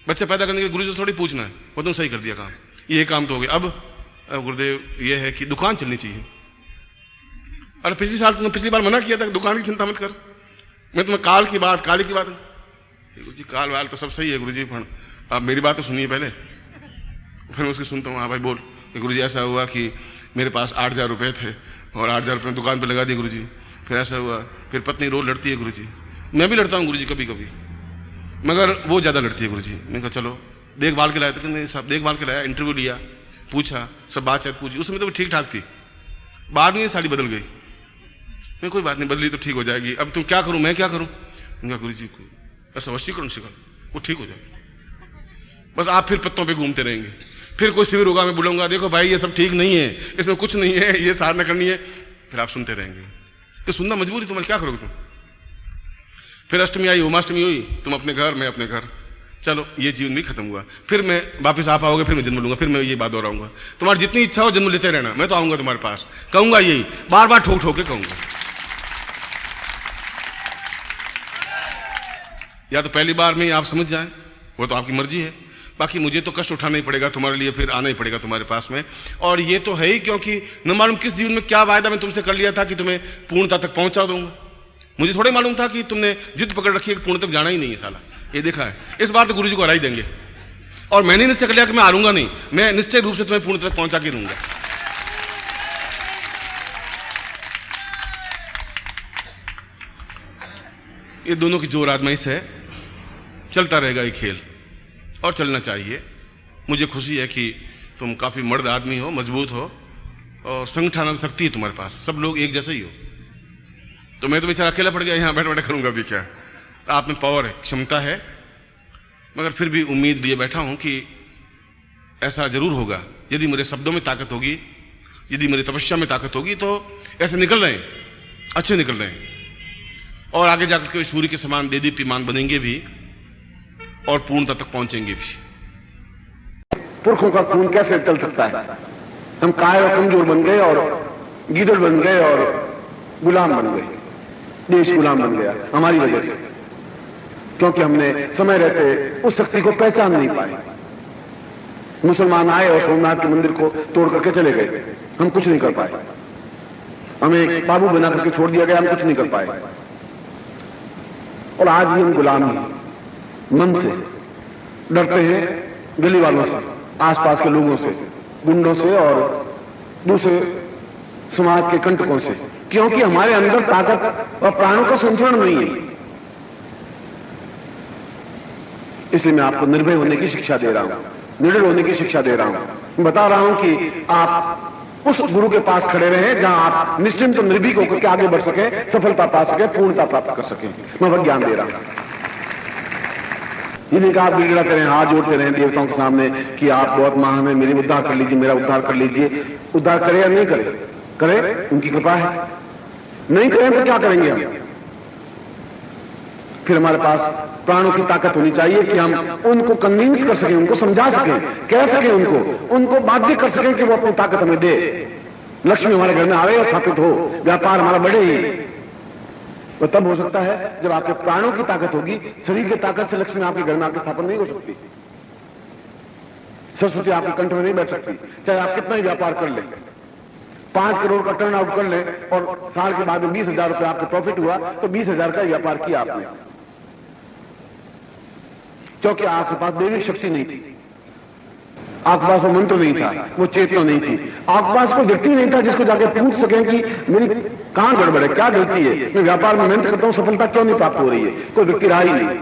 बच्चे पैदा करने के गुरु से थोड़ी पूछना है, वो तुम सही कर दिया काम, ये काम तो हो गया। अब गुरुदेव ये है कि दुकान चलनी चाहिए। अरे पिछली बार मना किया था, दुकान की चिंता मत कर, मैं तुम्हें काली की बात गुरु जी, काल वाल तो सब सही है गुरु जी, पर आप मेरी बात तो सुनिए पहले। फिर उसकी सुनता हूँ, हाँ भाई बोल। गुरु जी ऐसा हुआ कि मेरे पास 8,000 रुपये थे और 8,000 रुपये दुकान पे लगा दिए गुरु जी। फिर ऐसा हुआ, फिर पत्नी रोज लड़ती है गुरु जी, मैं भी लड़ता हूँ गुरु जी कभी कभी, मगर वो ज़्यादा लड़ती है गुरु जी। मैंने कहा चलो देखभाल के लाया, तो नहीं सब देखभाल के लाया, इंटरव्यू लिया, पूछा, सब बातचीत पूछी। उस समय तो ठीक ठाक थी, बाद में साड़ी बदल गई। मैं कोई बात नहीं, बदली तो ठीक हो जाएगी, अब तुम क्या करूँ, मैं क्या करूँ? उनका गुरु जी को ऐसा वशीकरण सिखा, वो ठीक हो जाएगी। बस आप फिर पत्तों पे घूमते रहेंगे। फिर कोई शिविर होगा, मैं बोलूंगा देखो भाई ये सब ठीक नहीं है, इसमें कुछ नहीं है, ये साधना करनी है। फिर आप सुनते रहेंगे, तो सुनना मजबूरी, तुम्हारे क्या करोगे तुम? फिर अष्टमी आई, उमाष्टमी हुई, तुम अपने घर, मैं अपने घर, चलो ये जीवन भी खत्म हुआ। फिर मैं वापस आप आओगे, फिर मैं जन्म लूंगा, फिर मैं ये बात दोहराऊंगा। तुम्हारी जितनी इच्छा हो जन्म लेते रहना, मैं तो आऊंगा तुम्हारे पास, कहूंगा यही, बार बार ठोक ठोक के कहूंगा। या तो पहली बार में आप समझ जाए, वो तो आपकी मर्जी है, बाकी मुझे तो कष्ट उठाना ही पड़ेगा तुम्हारे लिए, फिर आना ही पड़ेगा तुम्हारे पास में। और ये तो है ही, क्योंकि न मालूम किस जीवन में क्या वायदा मैं तुमसे कर लिया था कि तुम्हें पूर्णता तक पहुंचा दूंगा। मुझे थोड़े मालूम था कि तुमने जिद पकड़ रखी है कि पूर्ण तक जाना ही नहीं है साला। ये देखा है, इस बार तो गुरु जी को हरा ही देंगे। और मैंने निश्चय कर लिया कि मैं हारूंगा नहीं, मैं निश्चय रूप से तुम्हें पूर्ण तक पहुंचा के दूंगा। ये दोनों की जोर आजमाइश है, चलता रहेगा ये खेल, और चलना चाहिए। मुझे खुशी है कि तुम काफी मर्द आदमी हो, मजबूत हो, और संगठन शक्ति है तुम्हारे पास, सब लोग एक जैसे ही हो। तो मैं तो बेचारा अकेला पड़ गया, यहाँ बैठ बैठे करूंगा भी क्या? आप में पावर है, क्षमता है, मगर फिर भी उम्मीद लिए बैठा हूं कि ऐसा जरूर होगा। यदि मेरे शब्दों में ताकत होगी, यदि मेरी तपस्या में ताकत होगी, तो ऐसे निकल रहे हैं, अच्छे निकल रहे हैं, और आगे जाकर के सूर्य के समान देदीप्यमान बनेंगे भी, और पूर्णता तक पहुंचेंगे भी। पुरखों का खून कैसे चल सकता है? हम कायर और कमजोर बन गए, और गीदड़ बन गए, और गुलाम बन गए, देश गुलाम बन गया हमारी वजह से, क्योंकि हमने समय रहते उस शक्ति को पहचान नहीं पाए। मुसलमान आए और सोमनाथ के मंदिर को तोड़ करके चले गए, हम कुछ नहीं कर पाए। हमें एक बाबू बना करके छोड़ दिया गया, हम कुछ नहीं कर पाए। और आज भी हम गुलाम हैं, मन से डरते हैं, गली वालों से, आसपास के लोगों से, गुंडों से और दूसरे समाज के कंटकों से, क्योंकि हमारे अंदर ताकत और प्राणों का संचरण नहीं है। इसलिए मैं आपको निर्भय होने की शिक्षा दे रहा हूं, निडर होने की शिक्षा दे रहा हूं। बता रहा हूं कि आप उस गुरु के पास खड़े रहे जहां आप निश्चिंत तो निर्भीक होकर के आगे बढ़ सके, सफलता पा सके, पूर्णता प्राप्त कर सके। मैं वह ज्ञान दे रहा हूं। ये नहीं कहा आप गिड़गिड़ा करें, हाथ जोड़ते रहें देवताओं के सामने कि आप बहुत महान हैं, मेरी उद्धार कर लीजिए, मेरा उद्धार कर लीजिए। उद्धार करे या नहीं करे? करे, उनकी कृपा है। नहीं करें तो क्या करेंगे हम? फिर हमारे पास प्राणों की ताकत होनी चाहिए कि हम उनको कन्विंस कर सकें, उनको समझा सकें, कह सकें, उनको बाध्य कर सकें कि वो अपनी ताकत हमें दे। लक्ष्मी हमारे घर में आवे और स्थापित हो, व्यापार हमारा बढ़े ही। वो तब हो सकता है जब आपके प्राणों की ताकत होगी। शरीर की ताकत से लक्ष्मी आपके घर में आके स्थापन नहीं हो सकती। सरस्वती आपके कंठ में नहीं बैठ सकती, चाहे आप कितना ही व्यापार कर लें। 5 करोड़ का टर्न आउट कर ले और साल के बाद 20,000 रुपए आपको प्रॉफिट हुआ, तो 20,000 का व्यापार किया आपने, क्योंकि आपके पास दैविक शक्ति नहीं थी। आपके पास वो मंत्र नहीं था, वो चेतना नहीं थी, आपके पास कोई व्यक्ति नहीं था जिसको जाके पूछ सकें कि मेरी कहां गड़बड़ है, क्या गलती है, मैं व्यापार में मेहनत करता हूं, सफलता क्यों नहीं प्राप्त हो रही है, कोई व्यक्ति रहा ही नहीं।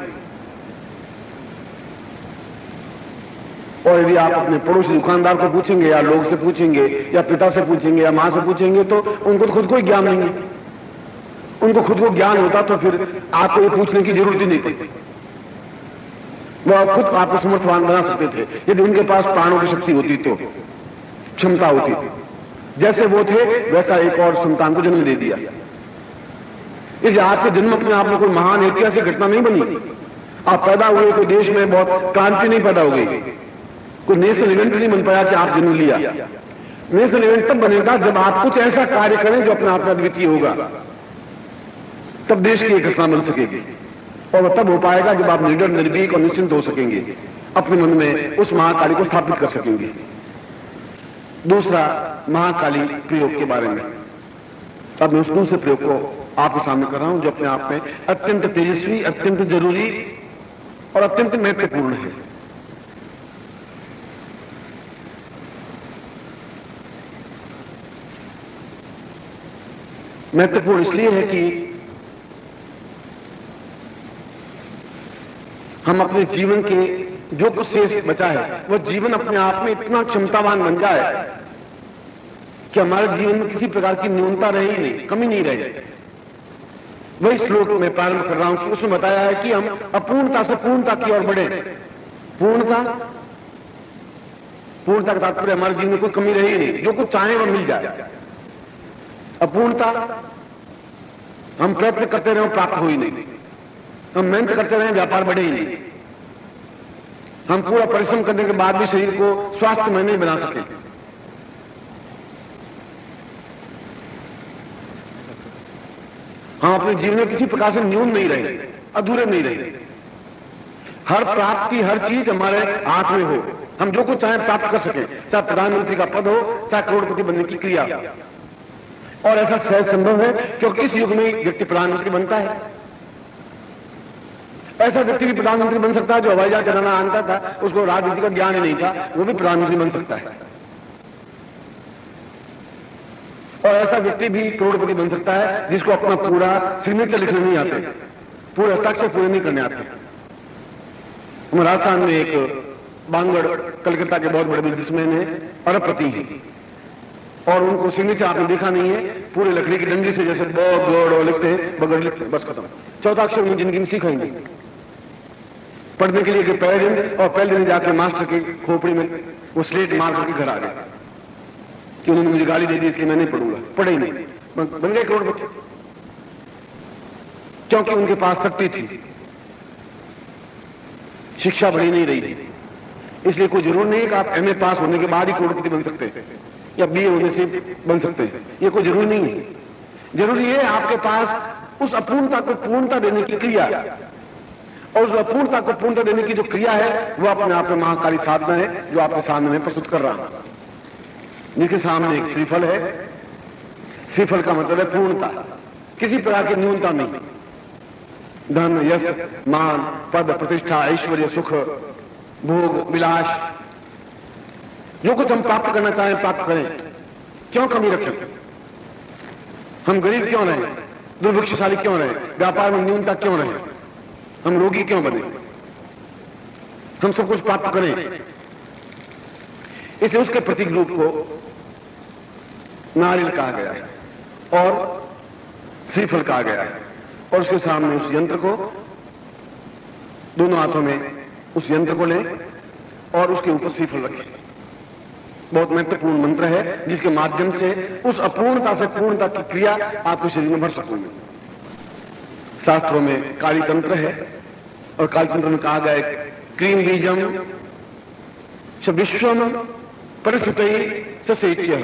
और यदि आप अपने पड़ोसी दुकानदार को पूछेंगे या लोग से पूछेंगे या पिता से पूछेंगे या मां से पूछेंगे तो उनको तो खुद को ही ज्ञान नहीं है। उनको खुद को ज्ञान होता तो फिर आपको ये पूछने की जरूरत ही नहीं पड़ती, वो खुद आपको समर्थवान बना सकते थे यदि उनके पास प्राणों की शक्ति होती तो, क्षमता होती थी। जैसे वो थे वैसा एक और संतान को जन्म दे दिया। इसलिए आपके जन्म अपने आप में कोई महान ऐतिहासिक घटना नहीं बनी। आप पैदा हुए, कोई देश में बहुत क्रांति नहीं पैदा हो गई, कोई नेशनल इवेंट नहीं बन पाया कि आप जन्म लिया। नेशनल इवेंट तब बनेगा जब आप कुछ ऐसा कार्य करें जो अपने आप में अद्वितीय होगा, तब देश की एक घटना बन सकेगी। और वह तब हो पाएगा जब आप निडर, निर्भीक और निश्चिंत हो सकेंगे, अपने मन में उस महाकाली को स्थापित कर सकेंगे। दूसरा महाकाली प्रयोग के बारे में, अब मैं उस दूसरे प्रयोग को आपके सामने कर रहा हूं जो अपने आप में अत्यंत तेजस्वी, अत्यंत जरूरी और अत्यंत महत्वपूर्ण है। महत्वपूर्ण इसलिए है कि हम अपने जीवन के जो कुछ शेष बचा है वह जीवन अपने आप में इतना क्षमतावान बन जाए कि हमारे जीवन में किसी प्रकार की न्यूनता रहे ही नहीं, कमी नहीं रहे। वही श्लोक में प्रारंभ कर रहा हूं कि उसमें बताया है कि हम अपूर्णता से पूर्णता की ओर बढ़े। पूर्णता का तात्पर्य हमारे जीवन में कोई कमी रही ही नहीं, जो कुछ चाहे वह मिल जाए। अपूर्णता हम प्रयत्न करते रहे, प्राप्त हो ही नहीं। हम मेहनत करते रहे, व्यापार बढ़े ही नहीं। हम पूरा परिश्रम करने के बाद भी शरीर को स्वास्थ्यमय नहीं बना सके। हम अपने जीवन में किसी प्रकार से न्यून नहीं रहे, अधूरे नहीं रहे। हर प्राप्ति, हर चीज हमारे हाथ में हो, हम जो कुछ चाहे प्राप्त कर सके, चाहे प्रधानमंत्री का पद हो, चाहे करोड़पति बनने की क्रिया। और ऐसा सहज संभव है क्योंकि इस युग में व्यक्ति प्रधानमंत्री बनता है। ऐसा व्यक्ति भी प्रधानमंत्री बन सकता है जो हवाई जहाज चलाना जानता था, उसको राजनीति का ज्ञान ही नहीं था, वो भी प्रधानमंत्री बन सकता है। और ऐसा व्यक्ति भी करोड़पति बन सकता है जिसको अपना पूरा सिग्नेचर लिखने नहीं आते, पूरे हस्ताक्षर पूरे नहीं करने आते। हम राजस्थान में एक बांगड़, कलकत्ता के बहुत बड़े बिजनेसमैन है, अरबपति हैं, और उनको सिग्नेचर आपने देखा नहीं है, पूरे लकड़ी की डंडी से जैसे बहुत गौड़ लिखते हैं, बगड़ लिखते हैं, बस खत्म। चौथा अक्षर उन्हें जिंदगी में सीखेंगे पढ़ने के लिए कि पहले दिन, और पहले दिन जाकर मास्टर की खोपड़ी में वो स्लेट मार करके घर आ गए कि उन्होंने मुझे गाली दे दी इसलिए मैं नहीं पढ़ूंगा। पढ़े ही नहीं, बन गए करोड़पति, क्योंकि उनके पास शक्ति थी, शिक्षा बढ़ी नहीं रही। इसलिए कोई जरूर नहीं है कि आप एमए पास होने के बाद ही करोड़पति बन सकते हैं या बीए होने से बन सकते हैं, ये कोई जरूरी नहीं है। जरूरी है आपके पास उस अपूर्णता को पूर्णता देने की क्रिया, और उस अपूर्णता को पूर्णता देने की जो क्रिया है वो अपने आप में महाकाली साधना है जो आपके सामने में प्रस्तुत कर रहा हूं। जिसके सामने एक श्रीफल है। श्रीफल का मतलब है पूर्णता, किसी प्रकार की न्यूनता नहीं। धन, यश, मान, पद, प्रतिष्ठा, ऐश्वर्य, सुख, भोग, विलास, जो कुछ हम प्राप्त करना चाहें प्राप्त करें। क्यों कमी रखें? हम गरीब क्यों रहे, दुर्भिक्षशाली क्यों रहे, व्यापार में न्यूनता क्यों रहे, हम रोगी क्यों बने? हम सब कुछ प्राप्त करें। इसे उसके प्रतीक रूप को नारियल कहा गया है और श्रीफल कहा गया है, और उसके सामने उस यंत्र को, दोनों हाथों में उस यंत्र को लें और उसके ऊपर श्रीफल रखें। बहुत महत्वपूर्ण मंत्र है जिसके माध्यम से उस अपूर्णता से पूर्णता की क्रिया आपके शरीर में भर सकोगे। शास्त्रों में काली तंत्र है, और काली तंत्र में कहा गया है क्रीम बीजम विश्वम परिस्तुतई ससेच्य।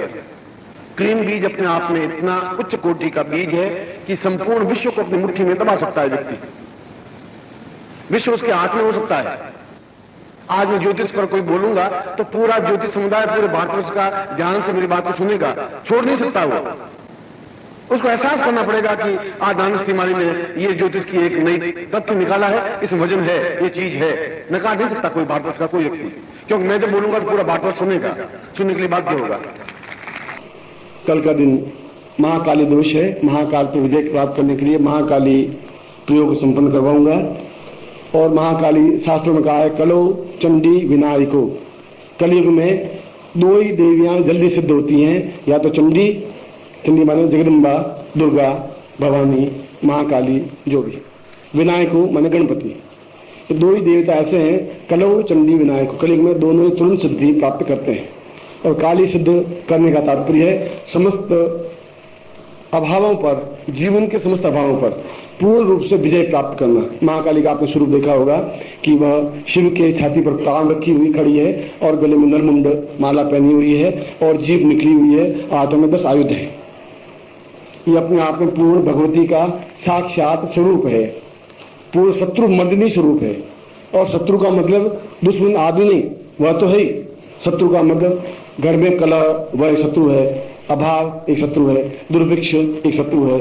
क्रीम बीज अपने आप में इतना उच्च कोटि का बीज है कि संपूर्ण विश्व को अपनी मुट्ठी में दबा सकता है व्यक्ति। विश्व उसके हाथ में हो सकता है। आज मैं ज्योतिष पर कोई बोलूंगा तो पूरा ज्योतिष समुदाय पूरे भारतवर्ष का ध्यान से मेरी बात को सुनेगा, छोड़ नहीं सकता वो। उसको एहसास करना पड़ेगा कि आज दानिश तिवारी ने ये ज्योतिष की एक नई तथ्य निकाला है, इसमें वजन है, ये चीज है। नकार नहीं सकता कोई भारतवर्ष का कोई व्यक्ति। क्योंकि मैं जब बोलूंगा तो पूरा बात सुनेगा, सुनने के लिए बाध्य होगा। कल का दिन महाकाली दिवस है। महाकाल पर विजय प्राप्त करने के लिए महाकाली प्रयोग संपन्न करवाऊंगा। और महाकाली शास्त्रों में कहा है कलो चंडी विनायको। कलयुग में दो ही देवियां जल्दी सिद्ध होती हैं, या तो चंडी, चंडी माने जगदम्बा, दुर्गा, भवानी, महाकाली, जो भी, विनायको माने गणपति। ये दो ही देवता ऐसे हैं, कलो चंडी विनायको। कलयुग में दोनों ही तुरंत सिद्धि प्राप्त करते हैं। और काली सिद्ध करने का तात्पर्य है समस्त अभावों पर, जीवन के समस्त अभावों पर पूर्ण रूप से विजय प्राप्त करना। महाकाली का आपने स्वरूप देखा होगा कि वह शिव के छाती पर प्राण रखी हुई खड़ी है और गले में नरमुंड माला पहनी हुई है और जीभ निकली हुई है, हाथों में 10 आयुध है। ये अपने आप में पूर्ण भगवती का साक्षात स्वरूप है, पूर्ण शत्रु मर्दिनी स्वरूप है। और शत्रु का मतलब दुश्मन आदमी नहीं, वह तो है ही। शत्रु का मतलब घर में कलह, वह एक शत्रु है, अभाव एक शत्रु है, दुर्भिक्ष एक शत्रु है,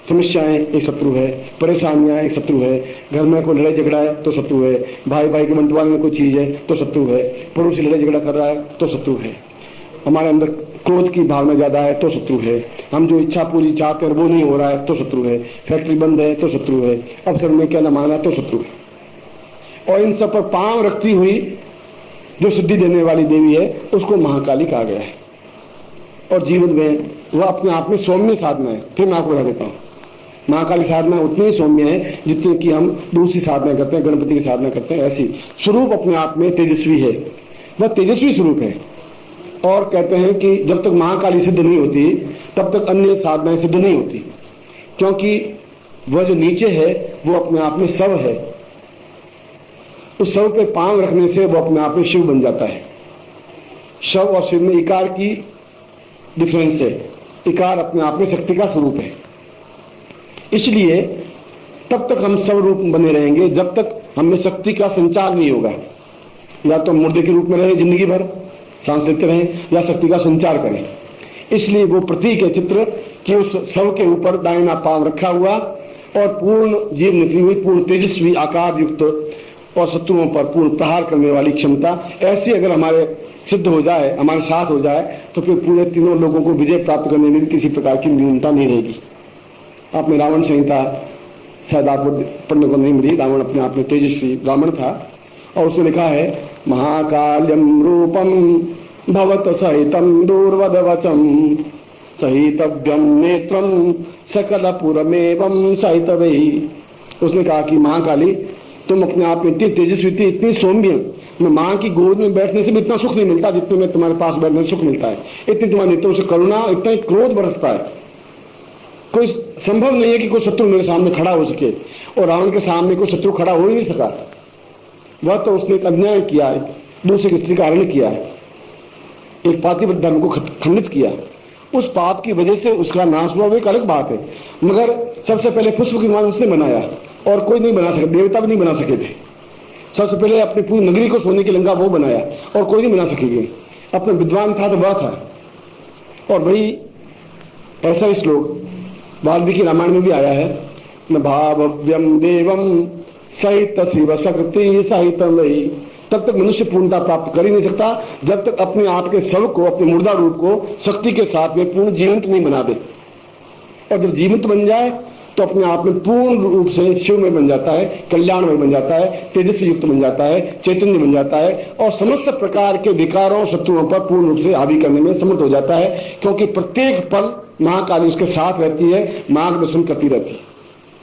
समस्याएं एक शत्रु है, परेशानियां एक शत्रु है, घर में कोई लड़ाई झगड़ा है तो शत्रु है, भाई भाई के बंटवारे में कोई चीज है तो शत्रु है, पड़ोसी लड़ाई झगड़ा कर रहा है तो शत्रु है, हमारे अंदर क्रोध की भावना ज्यादा है तो शत्रु है, हम जो इच्छा पूरी चाहते हैं वो नहीं हो रहा है तो शत्रु है, फैक्ट्री बंद है तो शत्रु है, अवसर में क्या न माना तो शत्रु है। और इन सब पर पांव रखती हुई जो सिद्धि देने वाली देवी है उसको महाकाली कहा गया है। और जीवन में वह अपने आप में सौम्य साधना है। फिर मैं आपको बता देता हूं, महाकाली साधना उतनी ही सौम्य है जितनी कि हम दूसरी साधना करते हैं, गणपति की साधना करते हैं। ऐसी स्वरूप अपने आप में तेजस्वी है, वह तेजस्वी स्वरूप है। और कहते हैं कि जब तक महाकाली सिद्ध नहीं होती तब तक अन्य साधनाएं सिद्ध नहीं होती, क्योंकि वह जो नीचे है वो अपने आप में शव है। उस शव पे पांव रखने से वो अपने आप में शिव बन जाता है। शव और शिव में इकार की डिफरेंस है। इकार अपने आप में शक्ति का स्वरूप है। इसलिए तब तक हम सब रूप बने रहेंगे जब तक हमें शक्ति का संचार नहीं होगा। या तो मुर्दे के रूप में रहें जिंदगी भर, सांस लेते रहें, या शक्ति का संचार करें। इसलिए वो प्रतीक है चित्र कि उस शव के ऊपर दाहिना पांव रखा हुआ और पूर्ण जीव निकली हुई, पूर्ण तेजस्वी आकार युक्त और शत्रुओं पर पूर्ण प्रहार करने वाली क्षमता। ऐसी अगर हमारे सिद्ध हो जाए, हमारे साथ हो जाए, तो फिर पूरे तीनों लोगों को विजय प्राप्त करने में भी किसी प्रकार की न्यूनता नहीं रहेगी। आपने रावण संहिता शायद आपको पढ़ने को नहीं मिली। रावण अपने आप में तेजस्वी ब्राह्मण था और उसने लिखा है महाकाल्यम रूपम भवत सहितम दूर्वदवचम सहितव्यम नेत्रम सकलपुरमेवं सहितवैहि। उसने कहा कि महाकाली तुम अपने आप में इतनी तेजस्वी थी, इतनी सौम्य, मैं मां की गोद में बैठने से भी इतना सुख नहीं मिलता जितने में तुम्हारे पास बैठने से सुख मिलता है। इतनी तुम्हारे नेत्रों से करुणा, इतना ही क्रोध बरसता है। कोई संभव नहीं है कि कोई शत्रु मेरे सामने खड़ा हो सके, और रावण के सामने कोई शत्रु खड़ा हो ही नहीं सका। वह तो उसने एक अन्याय किया है, दूसरी स्त्री का हरण किया है, एक पातिव्रत धर्म को खंडित किया। उस पाप की वजह से उसका नाश हुआ, वो एक अलग बात है। मगर सबसे पहले पुष्प की विमान उसने बनाया और कोई नहीं बना सका, देवता भी नहीं बना सके थे। सबसे पहले अपनी पूरी नगरी को सोने की लंका वो बनाया और कोई नहीं बना सकेंगे। अपना विद्वान था तो वह था। और वही ऐसा ही श्लोक वाल्मीकि रामायण में भी आया है, न भाव्यम देवम सहित शिव शक्ति सहित वही। तब तक मनुष्य पूर्णता प्राप्त कर ही नहीं सकता जब तक अपने आप के शव को, अपने मुर्दा रूप को शक्ति के साथ में पूर्ण जीवंत नहीं बना दे। और जब जीवंत बन जाए तो अपने आप में पूर्ण रूप से शिवमय बन जाता है, कल्याणमय बन जाता है, तेजस्वी युक्त बन जाता है, चैतन्य बन जाता है और समस्त प्रकार के विकारों शत्रुओं पर पूर्ण रूप से हावी करने में समर्थ हो जाता है। क्योंकि प्रत्येक पल महाकाली उसके साथ रहती है, मार्गदर्शन करती रहती है।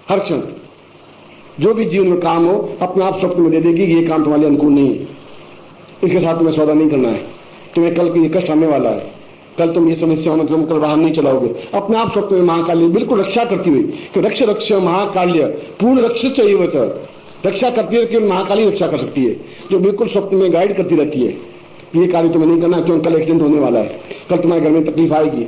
हर क्षण जो भी जीवन में काम हो अपने आप स्वप्न में दे देगी, ये काम तुम्हारे अनुकूल नहीं है, इसके साथ तुम्हें सौदा नहीं करना है, तुम्हें कल ये कष्ट आने वाला है, कल तुम ये समस्या होना, तुम कल वाहन नहीं चलाओगे। अपने आप स्वप्न में महाकाली बिल्कुल रक्षा करती हुई कि रक्ष रक्ष महाकाल्य पूर्ण रक्ष चाहिए, रक्षा करती है। केवल महाकाली रक्षा कर सकती है, जो बिल्कुल स्वप्न में गाइड करती रहती है। ये कार्य तुम्हें नहीं करना क्योंकि कल एक्सीडेंट होने वाला है, कल तुम्हारे घर में तकलीफ आएगी,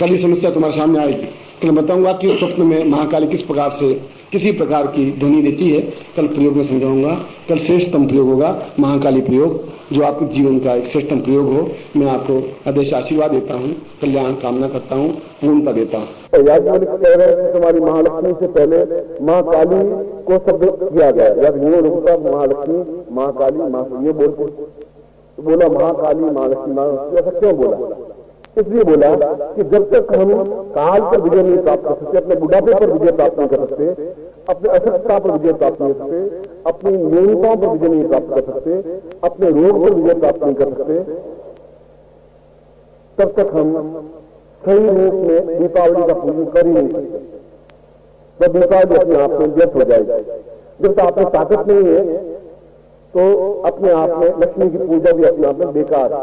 कल ये समस्या तुम्हारे सामने आएगी। कल बताऊंगा कि स्वप्न में महाकाली किस प्रकार से किसी प्रकार की ध्वनि देती है, कल प्रयोग में समझाऊंगा। कल श्रेष्ठतम प्रयोग होगा महाकाली प्रयोग, जो आपके जीवन का एक श्रेष्ठतम प्रयोग हो। मैं आपको आदेश आशीर्वाद देता हूँ, कल्याण कामना करता हूँ, पूर्णता देता हूँ। तुम्हारी महालक्ष्मी से पहले माँ काली को शब्द किया गया, या हिंदू लोग महालक्ष्मी, महाकाली, माँ ये बोलते, तो बोला महाकाली, महालक्ष्मी, ऐसा क्यों बोला? इसलिए बोला कि जब तक हम काल पर विजय नहीं प्राप्त कर सकते, अपने बुढ़ापे पर विजय प्राप्त नहीं कर सकते, अपने अशक्तता पर विजय प्राप्त नहीं कर सकते, अपनी न्यूनताओं पर विजय नहीं प्राप्त कर सकते, अपने रोग पर विजय प्राप्त नहीं कर सकते, तब तक हम सही रूप में दीपावली का पूजन कर ही नहीं सकते। तो दीपावली अपने आप में व्यर्थ हो जाएगी। जब तक आप में ताकत नहीं है तो अपने आप में लक्ष्मी की पूजा भी अपने आप में बेकार है।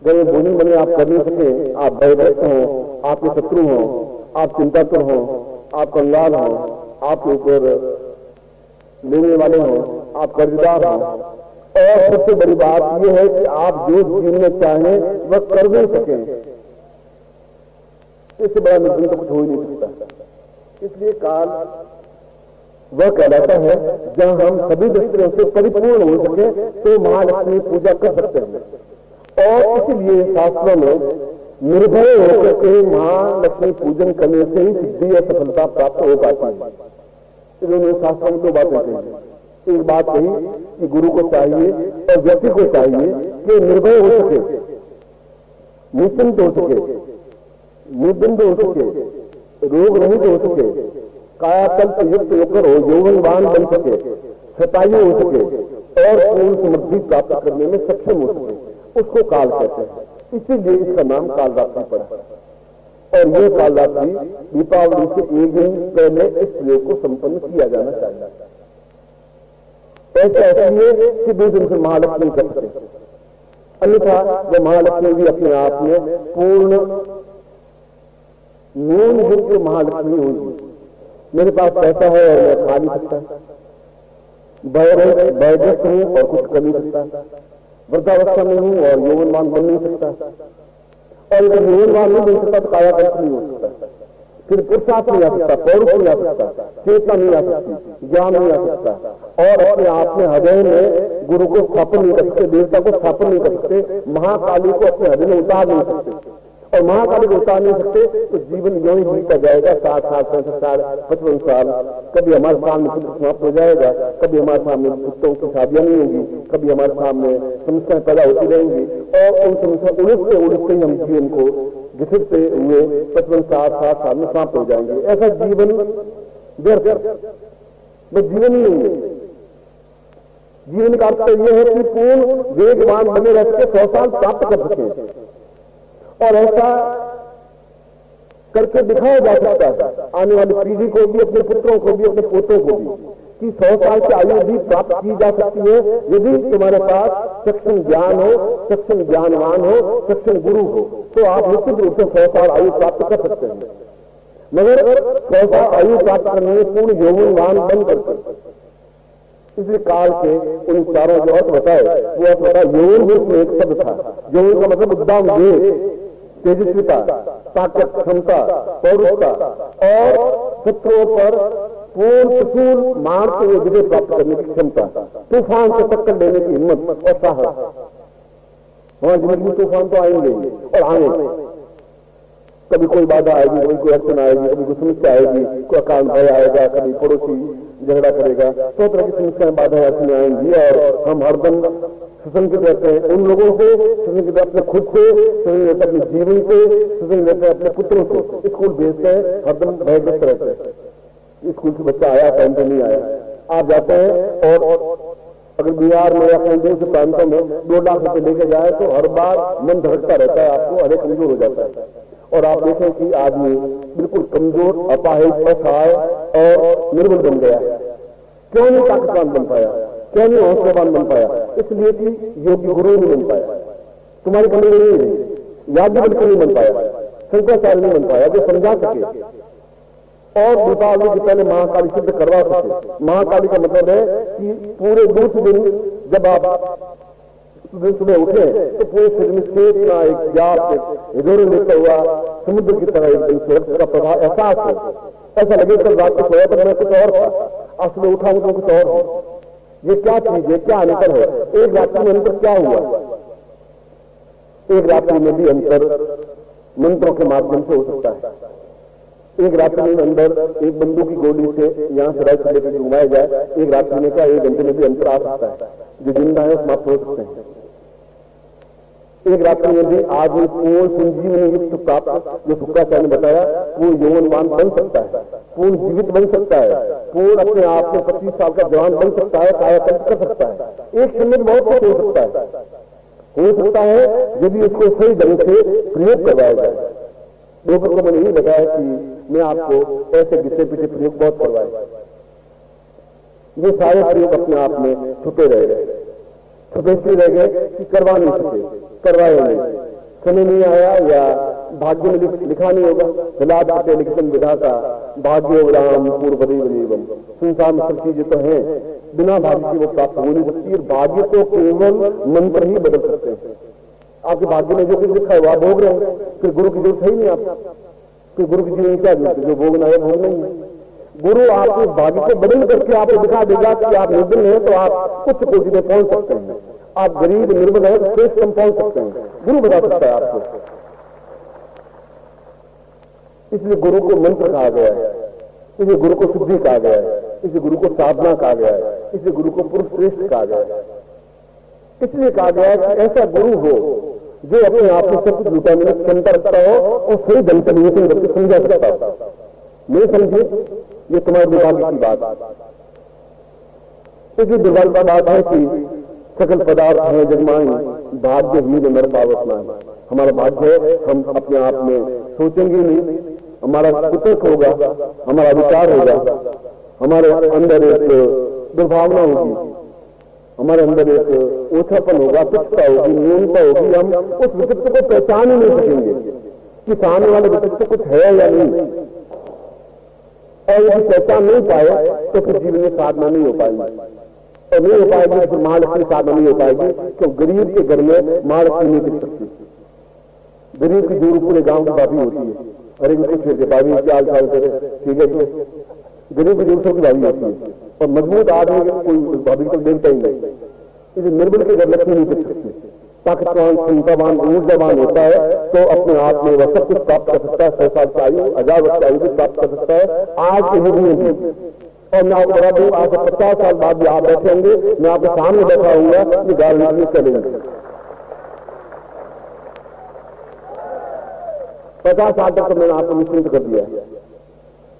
जब ये बोली मने आप कर नहीं सके, आप भयग्रस्त हो, आपके शत्रु हो, आप चिंतातुर हो, आप कंगाल हो, आपके ऊपर लेने वाले हो, आप कर्जदार हो, और सबसे बड़ी बात यह है कि आप जो जीवन में चाहें वह कर नहीं सके, इससे बड़ा निर्धन तो कुछ हो ही नहीं सकता। इसलिए काल वह कहलाता है जहां हम सभी दृष्टियों से परिपूर्ण हो सके तो महालक्ष्मी पूजा कर सकते हैं। और इसलिए शास्त्रों में निर्भय होकर के महालक्ष्मी पूजन करने से ही सिद्धि या सफलता प्राप्त हो पाती है। इन्होंने शास्त्रों में दो बातें कही। एक बात कही कि गुरु को चाहिए और व्यक्ति को चाहिए कि निर्भय हो सके, निश्चिंत हो सके, निर्द्वंद हो सके, रोग रहित हो सके, कायाकल्प युक्त होकर हो, यौवनवान बन सके, शतायु हो सके और पूर्ण समृद्धि प्राप्त करने में सक्षम हो सके, उसको काल कहते हैं। इसीलिए इसका नाम कालरात्रि पड़ा। और यह कालरात्रि दीपावली से एक दिन पहले इस प्रयोग को संपन्न किया जाना चाहिए। ऐसा इसलिए कि 2 दिन से महालक्ष्मी कर सके, अन्यथा वह महालक्ष्मी भी अपने आप में पूर्ण न्यून युक्त महालक्ष्मी होगी। मेरे पास पैसा है और मैं खा नहीं सकता, वयग्रस्त हूं और कुछ कर नहीं सकता, वृद्धावस्था में हूं और यौवनवान बन नहीं सकता, और अगर यौवनवान नहीं बन सकता तो कायाकल्प नहीं हो सकता, फिर पुरुषार्थ नहीं आ सकता, पौरुष नहीं आ सकता, चेतना नहीं आ सकती, ज्ञान नहीं आ सकता, और अपने आप में हृदय में गुरु को स्थापन नहीं कर सकते, देवता को स्थापन नहीं कर सकते, महाकाली को अपने हृदय में उतार नहीं सकते। और महाकाली को उतार नहीं सकते तो जीवन यूं ही बीतता जाएगा। 60 साल, 65 साल, 55 साल, कभी हमारे सामने पुत्र समाप्त हो जाएगा, कभी हमारे सामने पुत्रों की शादियां नहीं होगी, कभी हमारे सामने समस्याएं पैदा होती रहेंगी, और उन समस्या उड़ते ही हम जीवन को घिसटते हुए 55 साल में समाप्त हो जाएंगे। ऐसा जीवन व्यर्थ, बस जीवन ही नहीं है। जीवन का अर्थ यह है कि पूर्ण वेगवान बने रह सके, 100 साल प्राप्त कर सके, और ऐसा करके दिखाया जा सकता है आने वाली पीढ़ी को भी, अपने पुत्रों को भी, अपने पोतों को भी, कि 100 साल की आयु भी प्राप्त की जा सकती है यदि तुम्हारे पास सक्षम ज्ञान हो, सक्षम ज्ञानवान हो, सक्षम गुरु हो, तो आप निश्चित रूप से 100 साल आयु प्राप्त कर सकते हैं। मगर 100 साल आयु प्राप्त करने में पूर्ण यौवनवान बन करते। इसलिए काल के उन चारों जो अर्थ बताए वो अर्थ बताया। यौवन रूप में एक शब्द था। यौवन का मतलब उद्दाम, वेग, तेजस्विता, ताकत, क्षमता, पौरुषता और शत्रुओं पर पूर्ण त्रिशूल मारते हुए विजय प्राप्त करने की क्षमता, तूफान से टक्कर लेने की हिम्मत और साहस। वहां जिंदगी में तूफान तो आएंगे और आएंगे, कभी कोई बाधा आएगी, कभी कोई अड़चन आएगी, कभी कोई समस्या आएगी, कोई अकाल भय आएगा, कभी पड़ोसी झगड़ा करेगा, 100 तरह की समस्याएं, बाधाएं अड़चनें आएंगी, और हम हरदम सुसंगित रहते हैं उन लोगों से, सुसंगित अपने खुद से, सुसंगित रहते अपने जीवन से, सुसंगित रहते अपने पुत्रों से। स्कूल भेजते हैं, हरदम भयग्रस्त रहते हैं। स्कूल से बच्चा आया, टाइम पे नहीं आया, आप जाते हैं, और अगर बिहार में या कहीं दूसरे प्रांतों में 2 लाख रुपए लेके जाए तो हर बार मन धड़कता रहता है, आपको हरे कमजोर हो जाता है। और आप देखें कि आदमी बिल्कुल कमजोर, अपाहिज, असहाय और निर्बल बन गया। क्यों नहीं ताकतवान बन पाया, क्यों नहीं हौसलावान बन पाया? इसलिए कि योग्य गुरु नहीं बन पाया। तुम्हारी कमी नहीं है, याज्ञवल्क्य नहीं बन पाया, शंकराचार्य नहीं बन पाया जो समझा सके और दीपावली के पहले महाकाली सिद्ध करवा सके। महाकाली का मतलब है कि पूरे दूसरे दिन जब आप सुबह उठे तो पूरे शरीर में चेतना, एक व्याप, हिदोरे लेता हुआ समुद्र की तरह एक सुरक्षा का प्रभाव एहसास हो। ऐसा लगे कल रात को सोया पर मैं कुछ और था, आज सुबह उठा हूं तो कुछ और है। ये क्या चीज है, क्या अंतर है? एक रात्रि में अंतर क्या हुआ? एक रात्रि में भी अंतर मंत्रों के माध्यम से हो सकता है। एक रात्रि में अंदर एक बंदूक की गोली से यहाँ से राइट लेकर घुमाया जाए, एक रात्रि में का 1 घंटे में भी अंतर आ सकता है। जो जिंदा है समाप्त हो सकते हैं। एक रात्रि में भी आदमी पूर्ण संजीवनी युक्त प्राप्त, जो शुक्राचार्य ने बताया, पूर्ण यौवनवान बन सकता है, पूर्ण जीवित बन सकता है, पूर्ण अपने आप में 25 साल का जवान बन सकता है, कायाकल्प कर सकता है। एक समय में बहुत कुछ हो सकता है यदि उसको सही ढंग से प्रयोग करवाया जाए। लोगों को मैंने यही बताया कि मैं आपको ऐसे घिसे पीछे प्रयोग बहुत करवाए, ये सारे प्रयोग अपने आप में छुपे रह गए, छुपे से रह गए कि करवा नहीं सके, करवाए नहीं, समय नहीं आया या भाग्य में लिखा नहीं होगा। विलाद लिखन विधाता भाग्यो राम पूर्व देवम, संसार में सब चीजें तो हैं, बिना भाग्य की वो प्राप्त हो नहीं सकती। और भाग्य को केवल मंत्र ही बदल सकते हैं। आपके भाग्य में जो कुछ लिखा है वो आप भोग रहे हैं, फिर गुरु की जरूरत है ही नहीं आपको। फिर गुरु की जीवन क्या जरूरत है? जो भोगना है भोग नहीं है। गुरु आपके भाग्य को बदल करके आपको दिखा देगा कि आप निर्बल हैं तो आप उच्च कोटि में पहुंच सकते हैं, आप गरीब निर्बल है तो श्रेष्ठ में पहुंच सकते हैं। गुरु बता सकता है आपको। इसलिए गुरु को मंत्र कहा गया है, इसलिए गुरु को सिद्धि कहा गया है, इसलिए गुरु को साधना कहा गया है, इसलिए गुरु को पुरुष श्रेष्ठ कहा गया है। इसलिए कहा गया है कि ऐसा गुरु हो जो अपने आप में सब कुछ लुटा में क्षमता रखता हो और सही ढंग से निवेदन करके समझा सकता हो। नहीं समझे, ये तुम्हारे दुर्भाग्य की बात। इसलिए दुर्भाग्य की बात है कि सकल पदार्थ है जगमाई, भाग्य ही नर पावत नाई। हमारा भाग्य है, हम अपने आप में सोचेंगे नहीं, हमारा कुतर्क होगा, हमारा विचार होगा, हमारे अंदर एक दुर्भावना होगी, हमारे अंदर एक ओछापन होगा, तुच्छता होगी, न्यूनता होगी। हम उस विचित्र को पहचान ही नहीं सकेंगे कि सामने वाले विचित्र कुछ है या नहीं। और यदि पहचान नहीं पाए तो फिर जीवन में साधना नहीं हो पाएगी, और नहीं हो पाएगी तो महालक्ष्मी साधना नहीं हो पाएगी। तो गरीब के घर में महालक्ष्मी नहीं टिक सकती। गरीब की दूर पूरे गांव की भाभी होती है, अरे कुछ भाभी क्या हाल चाल करे, ठीक है जी। गरीब की दूर की भाभी होती है, और मजबूत आदमी कोई भाभी को देखता ही नहीं। इसलिए निर्बल के घर लक्ष्मी नहीं टिक सकती। ताकतवान, क्षमतावान, ऊर्जावान होता है तो अपने आप में वह सब कुछ प्राप्त कर सकता है। 100 साल की आयु, 1000 वर्ष की आयु भी प्राप्त कर सकता है। आज के युग में भी, और मैं आपको बता दूं, आज 50 साल बाद भी आप बैठे होंगे, मैं आपके सामने बैठा हूंगा, ये गारंटी चलेंगे। 50 साल तक तो मैंने आपको निश्चिंत कर दिया है।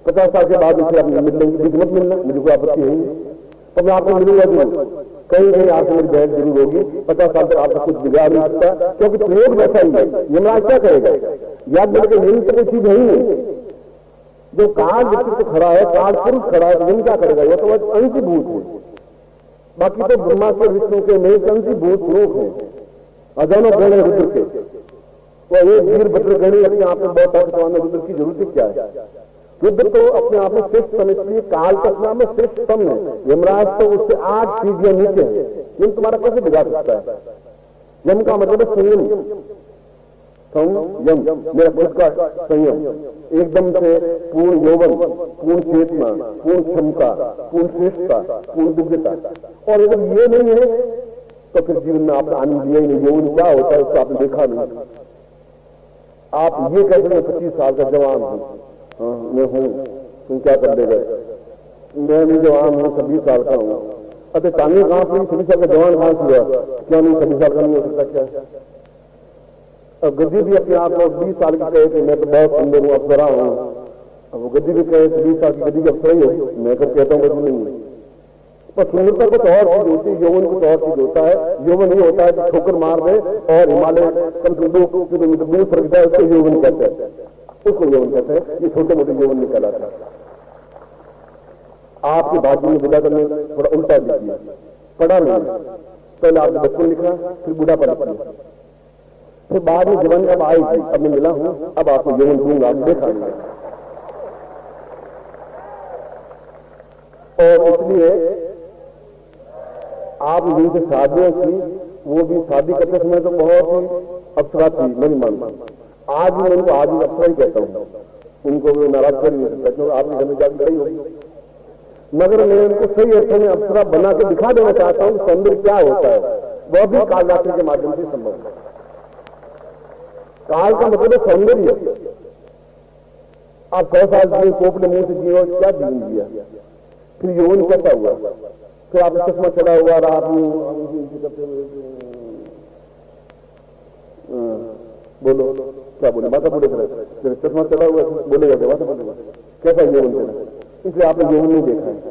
50 साल के बाद मुझे आप मिलेंगे, मत मिलना, मुझे कोई आपत्ति है नहीं, तो मैं आपको मिलूंगा जरूर, कहीं कहीं आपसे मेरी भेंट जरूर होगी। 50 साल तक आपका कुछ बिगाड़ नहीं सकता, क्योंकि प्रयोग वैसा ही है। यमराज क्या करेगा? याद बोले कि यम तो कोई चीज है ही नहीं। जो काल व्यक्तित्व खड़ा है, काल पुरुष खड़ा है, यम क्या करेगा? वो तो अंशीभूत है। बाकी तो ब्रह्मा के, विष्णु के नहीं, अंशीभूत रूप है, अजनो गण रुद्र के। वो एक वीर भद्र गणी अपने आप में बहुत ताकतवान, रुद्र की जरूरत क्या है? रुद्र तो अपने आप में श्रेष्ठतम, इसलिए काल के अपने आप में श्रेष्ठतम है। यमराज तो उससे 8 सीढ़ियां नीचे है। यम तुम्हारा कैसे बिगाड़ सकता है? यम का मतलब है संयम। संयम मेरा खुद का संयम, एकदम से पूर्ण यौवन, पूर्ण चेतना, पूर्ण क्षमता, पूर्ण श्रेष्ठता, पूर्ण दिव्यता। और अगर ये नहीं है तो फिर जीवन में आपने आनंद लिया ही नहीं। यौवन क्या होता है उसको आपने देखा नहीं। आप ये कहते हैं 25 साल का जवान हूं, मैं हूं, तुम क्या कर देगा? मैं भी जवान हूं, 26 साल का हूं। अरे तानी कहां से 26 साल का जवान कहां से हुआ? क्या नहीं 26 साल का नहीं हो सकता क्या? अब गद्दी भी अपने आप को 20 साल की कहे कि मैं तो बहुत सुंदर हूं, अप्सरा हूं। अब वो गद्दी भी कहे 20 साल की गद्दी की अप्सरा ही हो, मैं तो कहता हूँ गद्दी नहीं है। पर सुंदरता कुछ और चीज होती है, यौवन कुछ और चीज होता है। यौवन ये होता है कि ठोकर मार दे और हिमालय कम से 2 किलोमीटर दूर सरक जाए, उसको यौवन कहते हैं। उसको यौवन कहते हैं। ये छोटे मोटे यौवन नहीं कहलाता। आपके भाग्य में विदा करने थोड़ा उल्टा लिखिए, पढ़ा नहीं। पहले आपने बचपन लिखा, फिर बुढ़ापा लिखा, फिर बाद में जीवन अब आएगी। अब मैं मिला हूं, अब आपको यौवन दूंगा, आप देखा नहीं। और इसलिए आप जिनसे शादियां की, वो भी शादी करते समय तो बहुत ही अप्सरा थी, मैं नहीं मानता। आज भी मैं उनको आज भी अप्सरा ही कहता हूँ, उनको मैं नाराज कर नहीं सकता, क्योंकि आपने घर में जाकर सही होगी। मगर मैं उनको सही अर्थों में अप्सरा बना के दिखा देना चाहता हूँ कि सौंदर्य क्या होता है। वह भी कालरात्रि के माध्यम से संभव है। काल का मतलब है सौंदर्य। आप 100 साल जिए, पोपले मुंह से जिए, क्या जीवन जिया, फिर यौवन कैसा हुआ, फिर आपने चश्मा चढ़ा हुआ रहा, बोलो क्या बोले, माता बोले चश्मा चढ़ा हुआ बोलेगा क्या, माता बोलेगा कैसा यौवन चढ़ा, इसलिए आपने यौवन नहीं देखा है।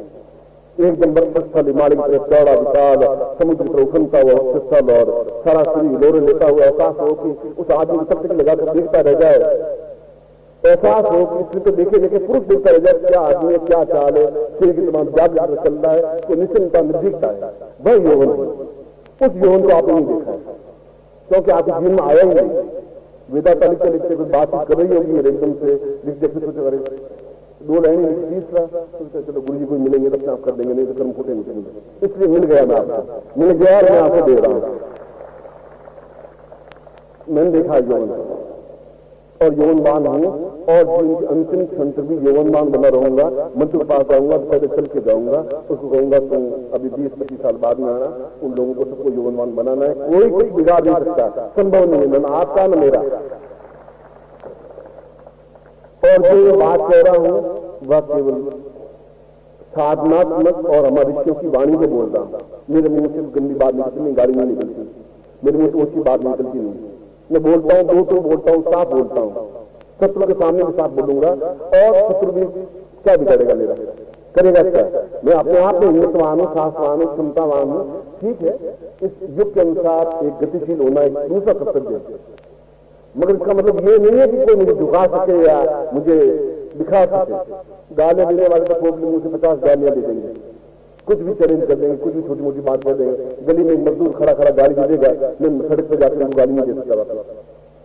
एकदम बरफस्थल हिमालय की तरफ चौड़ा विशाल समुद्र की तरफ उफनता हुआ स्थल और सारा शरीर लोरे लेता हुआ एहसास हो कि उस आदमी को तब तक लगाकर देखता रह जाए, एहसास हो कि इसमें तो देखे देखे पुरुष देखता रह जाए, क्या आदमी है, क्या चाल है, शरीर की तमाम जाग चल रहा है, तो निश्चिंता निर्भीकता है, वह यौवन है। उस यौवन को आपने नहीं देखा है क्योंकि आपके जीवन में आया ही नहीं। वेदांत लिखते लिखते कुछ बातचीत कर रही होगी मेरे एकदम से लिखते सोचे 2 लाइन लिखी, तीसरा चलो गुरु जी को मिलेंगे तब आप कर देंगे, नहीं तो कर्म फूटे निकलेंगे, इसलिए मिल गया, मैं आपको मिल गया और मैं आपको दे रहा हूं। मैंने देखा यौवन और यौवनवान हूं और जीवन के अंतिम क्षण तक भी यौवनवान बना रहूंगा। मंत्र के पास आऊंगा, पहले चल के जाऊंगा, उसको कहूंगा तुम अभी 20-25 साल बाद में आना, उन लोगों को सबको यौवनवान बनाना है, कोई कुछ बिगाड़ नहीं सकता, संभव नहीं है, ना आपका न मेरा। और जो ये बात कह रहा हूं वह केवल साधनात्मक और हमारे ऋषियों की वाणी को बोल रहा हूं। मेरे मुंह से गंदी बात निकलती, गाड़ी नहीं निकलती, मेरे मुंह से ऊंची बात निकलती नहीं। मैं बोलता हूं, दो तो बोलता हूं, साफ बोलता हूं, शत्रु के सामने भी साफ बोलूंगा और शत्रु भी क्या बिगाड़ेगा मेरा, करेगा क्या। मैं अपने आप में हिम्मतवान हूं, साहसवान हूं, क्षमतावान हूं, ठीक है। इस युग के अनुसार एक गतिशील होना एक दूसरा कर्तव्य है, मगर इसका मतलब ये नहीं है कि कोई मुझे झुका सके या मुझे दिखा सके। गालियां देने वाले तो पोपली मुंह से 50 गालियां दे देंगे, कुछ भी चैलेंज कर देंगे, कुछ भी छोटी मोटी बात कर देंगे। गली में एक मजदूर खड़ा खड़ा गाली दे देगा, मैं सड़क पर जाकर उनको गाली नहीं दे सकता।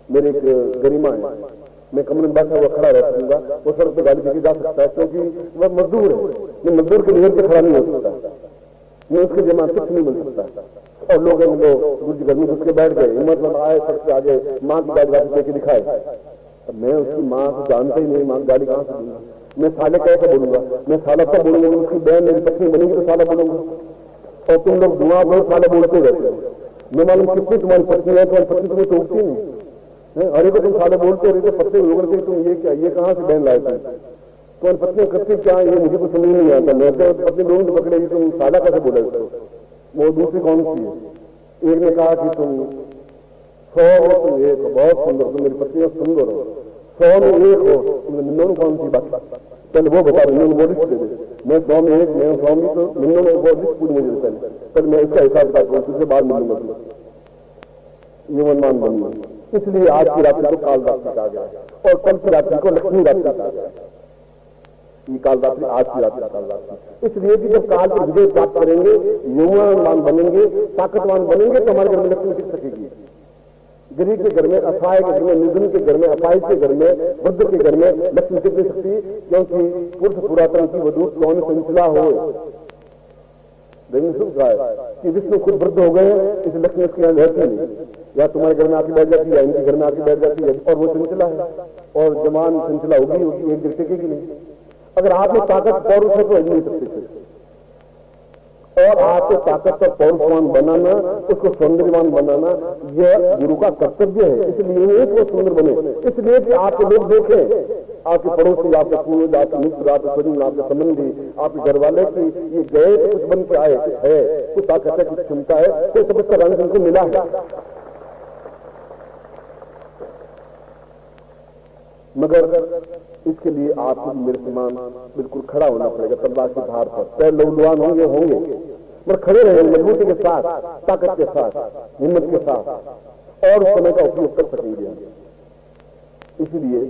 मेरे एक गरिमा है, मैं कमरे में बैठा हुआ खड़ा रह सकूंगा, वो सड़क पर गाली देके जा सकता है क्योंकि वह मजदूर है। मैं मजदूर के नियर पर खड़ा नहीं हो सकता, मैं उसके जमा कुछ नहीं मिल सकता। और लोग गुरु जी घर में घुस के बैठ गए, हिम्मत में आए, सबसे आगे माँ की गाली गाली देके दिखाए। अब मैं उसकी माँ को जानता ही नहीं, माँ गाली कहां से दूंगा, मैं साले कैसे बोलूंगा, मैं साला तब बोलूंगा, उसकी बहन मेरी पत्नी बनेगी तो साला बोलूंगा। और तुम लोग दुआ बहुत साले बोलते रहते हो, मैं मालूम कितनी तुम्हारी पत्नी है, तुम्हारी पत्नी तुम्हें टोकती नहीं, अरे को तुम साले बोलते रहते, पत्ते लोग तुम ये क्या, ये कहां से बहन लाए थे, तुम्हारी पत्नी करती क्या, ये मुझे कुछ समझ नहीं आता। मैं तो पत्नी लोगों को पकड़ेगी, तुम साला कैसे बोले उसको। वो दूसरी कौन सी है, एक ने कहा कि तुम 100 हो, तुम 1 हो, बहुत सुंदर, तुम मेरी पत्नी हो, सुंदर हो, 100 में 1 हो, तुम निन्नों कौन सी बात, पहले वो बता, निन्नों वो लिस्ट दे दे, मैं 100 में 1, मैं 100 में, तो निन्नों ने वो लिस्ट पूरी मुझे पहले मैं इसका हिसाब बता दूँ, तुझसे बाद मिलूंगा तुम्हें यौवनवान बनूंगा। इसलिए आज की रात्रि को काल रात्रि कहा गया और कल की रात्रि को लक्ष्मी रात्रि कहा गया। ये काल रात्रि आज की रात्रि काल रात्रि, इसलिए कि जब काल पर विजय प्राप्त करेंगे, यौवनवान बनेंगे, ताकतवान बनेंगे, तो हमारे घर में लक्ष्मी टिक सकेगी। गरीब के घर में, असहाय के घर में, निर्धन के घर में, अपाहिज के घर में, वृद्ध के घर में लक्ष्मी टिक नहीं सकती, क्योंकि पुरुष पुरातन की वधू कौन संचला हो। कि विष्णु खुद वृद्ध हो गए, इस लक्ष्मी उसके यहाँ रहती नहीं, या तुम्हारे घर में आके बैठ जाती है, इनके घर में आके बैठ जाती है, और वो संचला है, और जवान संचला होगी, एक दिन टिकेगी नहीं। अगर आप में ताकत पौरुष है तो नहीं सकते, और आपको ताकत और पौरुषवान बनाना, उसको सौंदर्यवान बनाना, यह गुरु का कर्तव्य है। इसलिए वो सुंदर बने, इसलिए कि आपके लोग देखें, आपके पड़ोसी, आपके पूर्वज, आपके मित्र, आपके स्वजन, आपके संबंधी, आपके घर वाले की ये गए तो कुछ बन के आए है, कुछ ताकत है, कुछ क्षमता है, तो सब इसका रंग उनको मिला है। मगर इसके लिए आपको मेरे समान बिल्कुल खड़ा होना पड़ेगा, तलवार के धार पर। पैर लौलवान होंगे मगर खड़े रहेंगे, मजबूती के साथ, ताकत के साथ, हिम्मत के साथ, और उस समय का उपयोग कर सकेंगे। इसलिए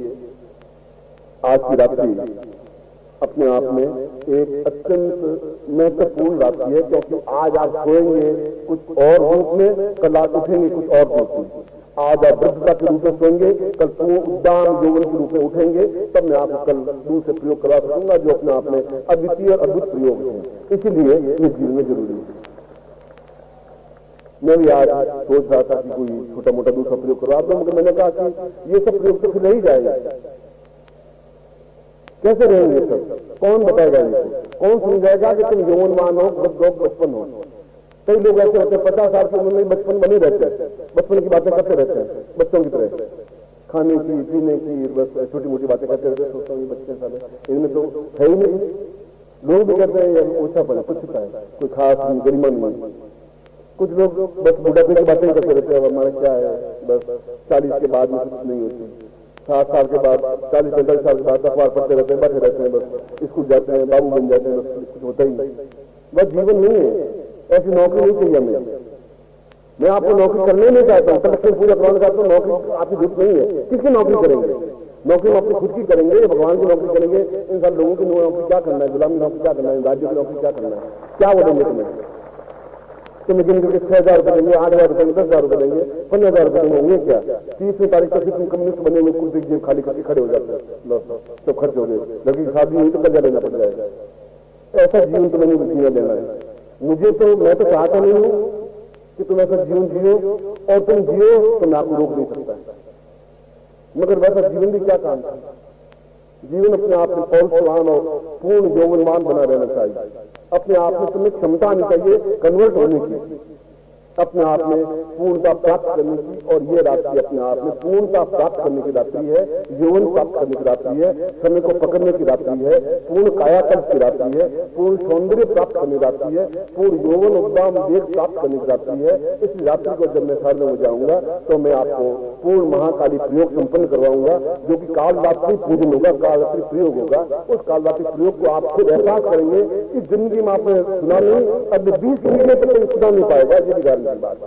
आज की रात्रि अपने आप में एक अत्यंत महत्वपूर्ण रात्रि है, क्योंकि आज आप सोएंगे कुछ और रूप में, कल आप उठेंगे कुछ और रूप में। आज आप वृद्धता के रूप में सोएंगे, कल उद्दाम यौवन के रूप में उठेंगे, तब मैं आपको कल दूसरे प्रयोग करवा सकूंगा जो अपने आप में अद्वितीय अद्भुत प्रयोग है। इसीलिए ये जीवन में जरूरी है। मैं भी आज सोच रहा था कि कोई छोटा मोटा दूसरा प्रयोग करवा दूं, मगर मैंने कहा कि ये सब प्रयोग तो फिर रह जाएगा, कैसे रहेंगे सब, कौन बताएगा इनको, कौन समझाएगा कि तुम यौवनवान हो, बचपन हो। कई लोग ऐसे होते हैं 50 साल की उम्र में बचपन बने रहते हैं, बचपन की बातें करते रहते हैं बच्चों की तरह, खाने की, पीने की, बस छोटी मोटी बातें करते रहते। सोचता हूँ ये बच्चे साले, इनमें तो है ही नहीं। लोग भी कहते हैं ये ओछापन है, तुच्छता है, कोई खास नहीं, गरिमा नहीं। कुछ लोग बस बुढ़ापे की बातें करते रहते हैं, अब हमारा क्या है, बस 40 के बाद में कुछ नहीं होती, 60 साल के बाद, 40-45 साल के बाद अखबार पढ़ते रहते हैं, बैठे रहते हैं, बस स्कूल जाते हैं, बाबू बन जाते हैं, बस कुछ होता ही नहीं। बस जीवन नहीं है, ऐसी नौकरी नहीं चाहिए हमें। मैं आपको नौकरी करने नहीं चाहता हूँ, कलेक्शन पूरा करवाना चाहता हूँ, नौकरी आपकी जरूरत नहीं है। किसकी नौकरी करेंगे? नौकरी हम अपनी खुद की करेंगे, भगवान की नौकरी करेंगे। इन सब लोगों की नौकरी क्या करना है, गुलाम की नौकरी क्या करना है, राज्यों की नौकरी क्या करना है, क्या वो देंगे तुम्हें? तुम्हें गिन करके 6,000 रुपये देंगे, 8,000 रुपये देंगे, 10,000 रुपये देंगे, 15,000 रुपये देंगे, होंगे क्या? 30वीं तारीख तक तुम कम्युनिस्ट बने हुए कुर्सी जेब खाली करके खड़े हो जाते हैं, तो खर्च हो गए, लड़की की शादी हुई तो कर्जा लेना पड़ जाएगा। ऐसा जीवन तुम्हें नहीं जीना देना है। मुझे तो, मैं तो चाहता नहीं हूँ कि तुम ऐसा जीवन जियो, और तुम जियो तो मैं आपको रोक नहीं सकता, मगर वैसा जीवन भी क्या काम था? जीवन अपने आप में पौरुषवान और पूर्ण यौवनवान बना रहना चाहिए। अपने आप में तुम्हें क्षमता आनी चाहिए कन्वर्ट होने की, अपने आप में पूर्णता प्राप्त करने की। और ये रात्रि अपने आप में पूर्णता प्राप्त करने की रात्रि है, यौवन प्राप्त करने की रात्रि है, समय को पकड़ने की रात्रि है, पूर्ण कायाकल्प की रात्रि है, पूर्ण सौंदर्य प्राप्त करने की रात्रि है, पूर्ण यौवन उद्दाम वेग प्राप्त करने की रात्रि है। इस रात्रि को जब मैं साधन हो जाऊंगा तो मैं आपको पूर्ण महाकाली प्रयोग संपन्न करवाऊंगा, जो कि कालरात्रि पूजन होगा, कालरात्रि प्रयोग होगा। उस कालरात्रि प्रयोग को आप खुद एहसास करेंगे कि जिंदगी में आपने सुना नहीं, अब 20 महीने तक सुना नहीं पाएगा। ये गारंटी बात।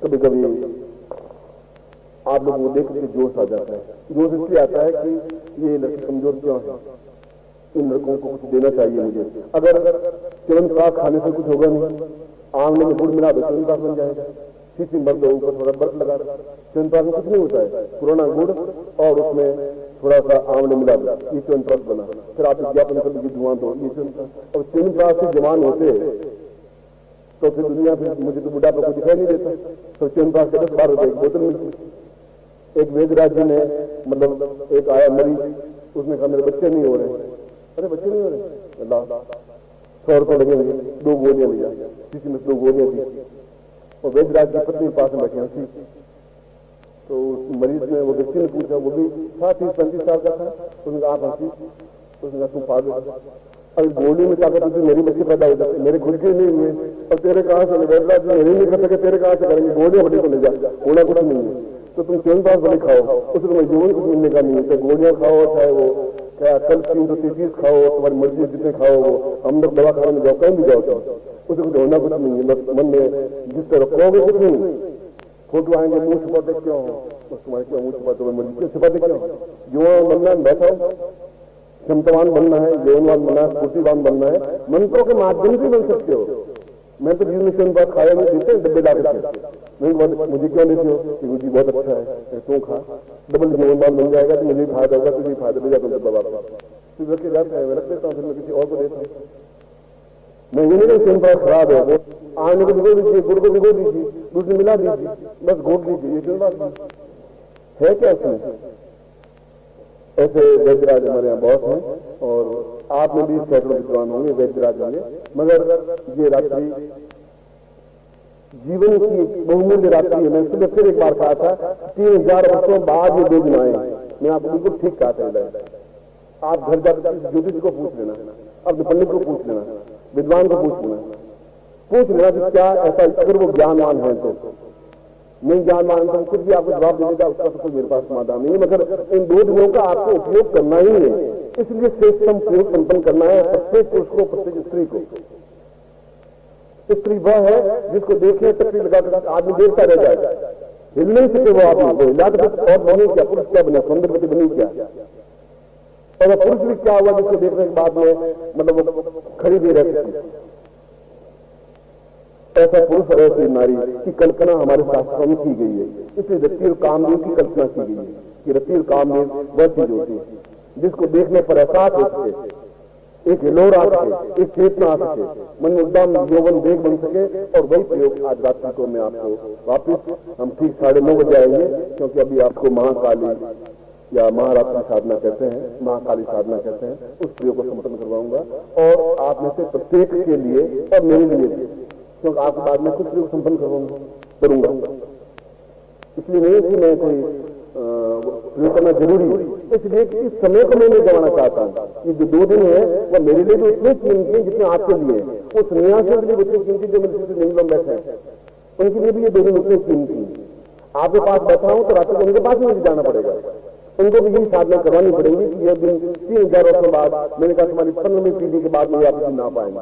कभी कभी आप लोग वो देख के जोश आ जाता है। जोश इसलिए आता है कि ये लड़के कमजोर क्यों है, इन लड़कों को कुछ देना चाहिए मुझे। अगर च्यवनप्राश खाने से कुछ होगा नहीं, आंवले में गुड़ मिला दो च्यवनप्राश बन जाएगा। शीशी मर दो, ऊपर थोड़ा बर्फ लगा दो, च्यवनप्राश में कुछ नहीं होता है। पुराना गुड़ और उसमें थोड़ा सा आंवले मिला दो, ये च्यवनप्राश बना। फिर आप विज्ञापन कर लीजिए, धुआं दो, ये च्यवनप्राश। और च्यवनप्राश से जवान होते तो फिर दुनिया में मुझे तो बुढ़ापा को दिखाई नहीं देता। तो च्यवनप्राश के 10-12 रुपए एक बोतल मिलती। एक वेदराज जी ने, मतलब एक आया मरीज, उसने कहा मेरे बच्चे नहीं हो रहे। अरे बच्चे नहीं हो रहे, अल्लाह 100 रुपये लगेंगे, 2 गोलियां ले जाए। किसी में 2 गोलियां दी, और वेदराज की पत्नी पास में बैठी हंसी। तो उस मरीज ने, वो व्यक्ति ने पूछा, वो भी 30-35 साल का था, उसने कहा आप हंसी? उसने कहा तुम पागल, अभी गोली में ताकत होती मेरी बच्चे पैदा हो जाते, मेरे खुद के नहीं हुए, और तेरे कहां से? वेदराज मेरे नहीं कर सके, तेरे कहां से करेंगे? गोलियां बड़ी को ले जा, होना कुछ नहीं है। तो तुम च्यवनप्राश बड़े खाओ, उसको तुम्हें जीवन कुछ मिलने का नहीं है। तो गोलियां खाओ, चाहे वो क्या कल 333 खाओ, तुम्हारी मर्जी जितने खाओ, वो हम लोग दवा खाने में जाओ, कहीं भी जाओ, तो उसे कुछ होना कुछ नहीं है। बस मन में जिस तरह रखोगे कुछ नहीं। फोटो आएंगे, मुंह छुपाते क्यों हो? तुम्हारे क्यों मुंह छुपाते हो? मर्जी क्यों छुपाते क्यों? युवा बनना है, बैठो, क्षमतावान बनना है, यौवनवान बनना है, स्फूर्तिवान बनना है, मंत्रों के माध्यम से बन सकते हो। मैं तो जीवन में बात खाया नहीं, देते डब्बे ला करके, मुझे क्यों देते हो? कि मुझे बहुत अच्छा है, तू खा, डबल यौवनवान बन जाएगा तो मुझे फायदा होगा, तुझे फायदा ले जाता हूँ डब्बा वापस। फिर रख के जाते हैं, मैं रख देता हूँ, फिर मैं किसी और को देता हूँ। मैं ये नहीं च्यवनप्राश खराब है, वो आने को भिगो दीजिए, गुड़ को भिगो दीजिए, दूध में मिला दीजिए, बस घोट लीजिए, ये च्यवनप्राश है क्या इसमें? ऐसे वैद्यराज हमारे यहाँ बहुत हैं, और आप में भी सैकड़ों विद्वान होंगे, वैद्यराज होंगे। मगर ये रात्रि जीवन की बहुमूल्य रात्रि है। मैं सुबह फिर एक बार कहा था, 3000 वर्षों बाद ये 2 दिन आए। मैं आपको बिल्कुल ठीक कहा था। आप घर जाकर ज्योतिष को पूछ लेना, अपने पंडित को पूछ लेना, विद्वान को पूछ लेना कि क्या ऐसा, अगर वो ज्ञानवान है तो। नहीं ज्ञानवान तो कुछ भी आपको जवाब दे देगा, उसका तो कोई मेरे पास समाधान नहीं है। मगर इन 2 दिनों का आपको उपयोग करना ही है, इसलिए श्रेष्ठतम प्रयोग संपन्न करना है प्रत्येक पुरुष को, प्रत्येक स्त्री को। स्त्री वह है जिसको देखे टकरी लगाकर आदमी देखता रह जाएगा, हिल नहीं सके वो आदमी को, हिला तो और बने क्या, पुरुष क्या बने, सौंदर्यवती बनी क्या? और पुरुष भी क्या हुआ जिसको देखने के बाद में मतलब खड़ी भी रहती। ऐसा पुरुष और ऐसी नारी की कल्पना हमारे शास्त्रों में की गई है। इसलिए रति और कामदेव की कल्पना की गई है कि रति और कामदेव वह चीज होती है जिसको देखने पर एहसास हो सके, एक हिलोर आ सके, एक चेतना आ सके, मन में उद्दाम यौवन वेग बन सके। और वही प्रयोग आज रात्रि को मैं आपको वापिस, हम ठीक 9:30 बजे आएंगे, क्योंकि अभी आपको महाकाली या महारात्रि साधना कहते हैं, महाकाली साधना कहते हैं, उस प्रयोग को संपन्न करवाऊंगा। और आप में से प्रत्येक के लिए और मेरे लिए भी, क्योंकि आपके बाद में कुछ प्रयोग संपन्न करूंगा। इसलिए नहीं कि मैं कोई प्रयोग करना जरूरी है, इसलिए कि इस समय को मैं नहीं गंवाना चाहता हूँ। ये जो 2 दिन है वह मेरे लिए भी उतने कीमती है जितने आपके लिए है। उस सन्यासियों के लिए उतने कीमती जो मेरे से निम्न बैठे हैं, उनके लिए भी ये 2 दिन उतने कीमती है। आपके पास बैठा हूं तो रात्रि को उनके पास मुझे जाना पड़ेगा, उनको भी यही साधना करवानी पड़ेगी कि यह दिन 3000 वर्षों बाद, मैंने कहा तुम्हारी 15वीं पीढ़ी के बाद मुझे आप दिन ना पाएंगे।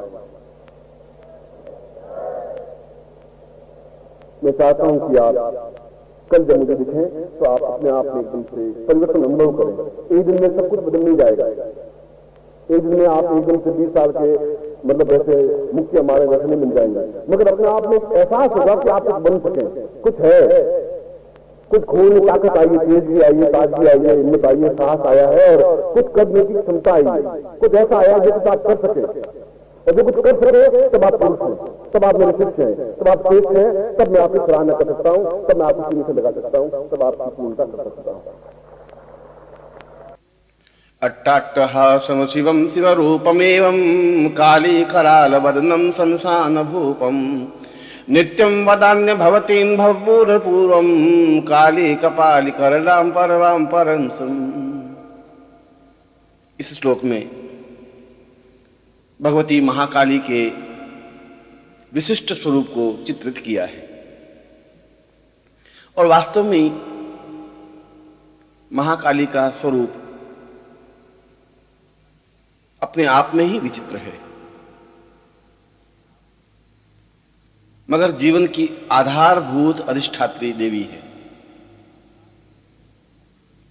मैं चाहता हूं कि आप कल जब मुझे दिखें तो आप अपने आप में एकदम से परिवर्तन अनुभव करें। एक दिन में सब कुछ बदल नहीं जाएगा, एक दिन में आप एकदम से 20 साल के मतलब वैसे मुक्ति हमारे वैसे नहीं मिल जाएंगे, मगर अपने आप में एहसास होगा कि आप कुछ बन सकें, कुछ है, कुछ खून में ताकत आई है, तेज भी आई है, ताजगी आई है, हिम्मत आई है, साहस आया है और कुछ करने की क्षमता आई है, कुछ ऐसा आया जो कुछ आप कर सके। और जो कुछ कर सके तब आप पुरुष हैं, तब आप मेरे शिष्य हैं, तब आप श्रेष्ठ हैं, तब मैं आपकी सराहना कर सकता हूं, तब मैं आपको सीने से लगा सकता हूं, तब आपकी पूर्णता कर सकता हूं। अट्टाट्टहासम शिवम शिवरूपमेवं काली करालवदनं संसान भूपम नित्यं वदान्य भवतीं भवपूर्वपूर्वं काली कपाली करलां परवां परंसम्। इस श्लोक में भगवती महाकाली के विशिष्ट स्वरूप को चित्रित किया है और वास्तव में महाकाली का स्वरूप अपने आप में ही विचित्र है, मगर जीवन की आधारभूत अधिष्ठात्री देवी है,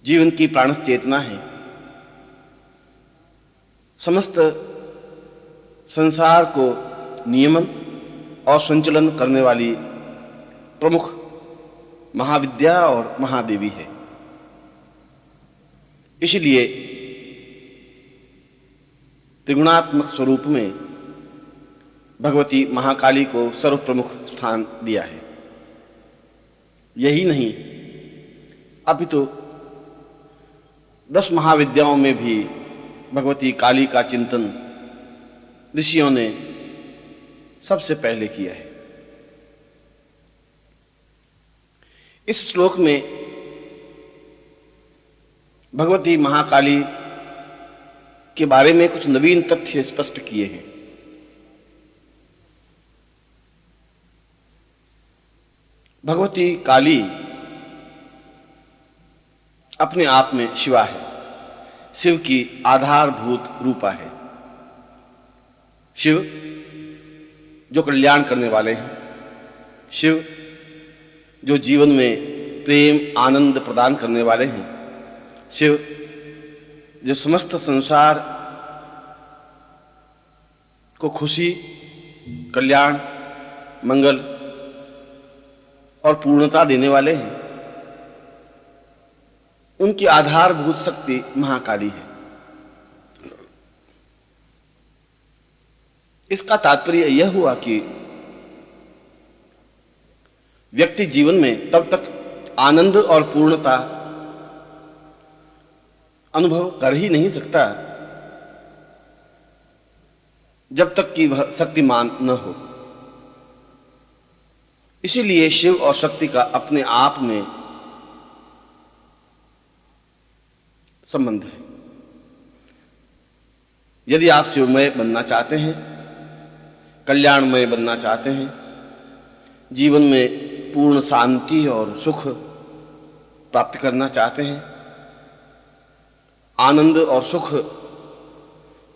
जीवन की प्राणस चेतना है, समस्त संसार को नियमन और संचलन करने वाली प्रमुख महाविद्या और महादेवी है। इसलिए त्रिगुणात्मक स्वरूप में भगवती महाकाली को सर्वप्रमुख स्थान दिया है। यही नहीं, अपितु 10 महाविद्याओं में भी भगवती काली का चिंतन ऋषियों ने सबसे पहले किया है। इस श्लोक में भगवती महाकाली के बारे में कुछ नवीन तथ्य स्पष्ट किए हैं। भगवती काली अपने आप में शिवा है, शिव की आधारभूत रूपा है। शिव जो कल्याण करने वाले हैं, शिव जो जीवन में प्रेम आनंद प्रदान करने वाले हैं, शिव जो समस्त संसार को खुशी, कल्याण, मंगल और पूर्णता देने वाले हैं, उनकी आधारभूत शक्ति महाकाली है। इसका तात्पर्य यह हुआ कि व्यक्ति जीवन में तब तक आनंद और पूर्णता अनुभव कर ही नहीं सकता जब तक कि वह शक्तिमान न हो। इसीलिए शिव और शक्ति का अपने आप में संबंध है। यदि आप शिवमय बनना चाहते हैं, कल्याणमय बनना चाहते हैं, जीवन में पूर्ण शांति और सुख प्राप्त करना चाहते हैं, आनंद और सुख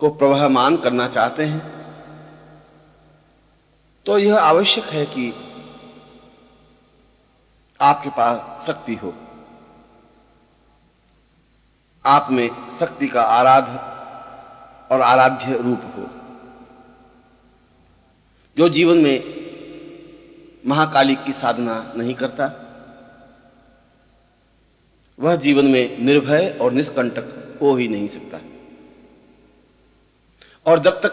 को प्रवहमान करना चाहते हैं, तो यह आवश्यक है कि आपके पास शक्ति हो, आप में शक्ति का आराध्य और आराध्य रूप हो। जो जीवन में महाकाली की साधना नहीं करता, वह जीवन में निर्भय और निष्कंटक हो ही नहीं सकता। और जब तक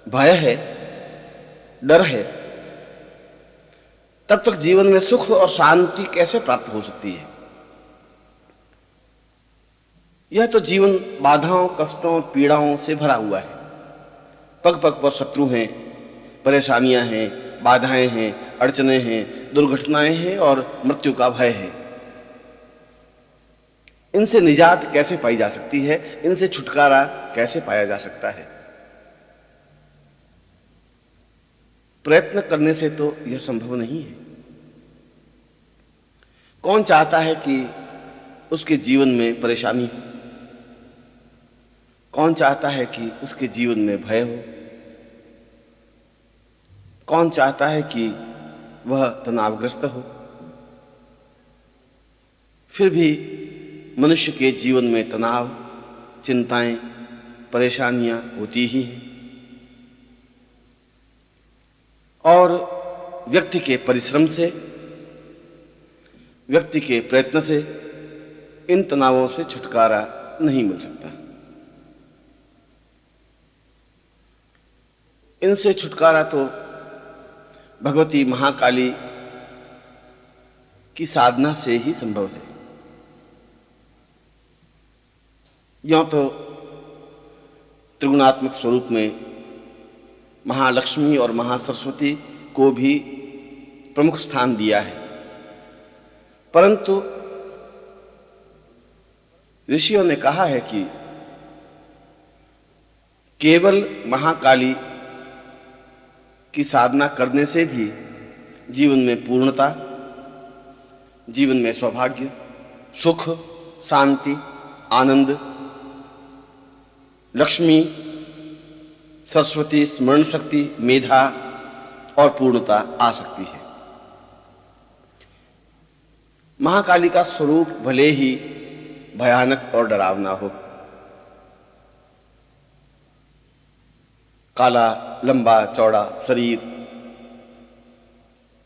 भय है, डर है, तब तक जीवन में सुख और शांति कैसे प्राप्त हो सकती है? यह तो जीवन बाधाओं, कष्टों, पीड़ाओं से भरा हुआ है। पग पग पर शत्रु हैं, परेशानियां हैं, बाधाएं हैं, अड़चने हैं, दुर्घटनाएं हैं और मृत्यु का भय है। इनसे निजात कैसे पाई जा सकती है? इनसे छुटकारा कैसे पाया जा सकता है? प्रयत्न करने से तो यह संभव नहीं है। कौन चाहता है कि उसके जीवन में परेशानी हो? कौन चाहता है कि उसके जीवन में भय हो? कौन चाहता है कि वह तनावग्रस्त हो? फिर भी मनुष्य के जीवन में तनाव, चिंताएं, परेशानियां होती ही हैं और व्यक्ति के परिश्रम से, व्यक्ति के प्रयत्न से इन तनावों से छुटकारा नहीं मिल सकता। इनसे छुटकारा तो भगवती महाकाली की साधना से ही संभव है। यों तो त्रिगुणात्मक स्वरूप में महालक्ष्मी और महासरस्वती को भी प्रमुख स्थान दिया है, परंतु ऋषियों ने कहा है कि केवल महाकाली की साधना करने से भी जीवन में पूर्णता, जीवन में सौभाग्य, सुख, शांति, आनंद, लक्ष्मी, सरस्वती, स्मरण शक्ति, मेधा और पूर्णता आ सकती है। महाकाली का स्वरूप भले ही भयानक और डरावना हो, काला लंबा चौड़ा शरीर,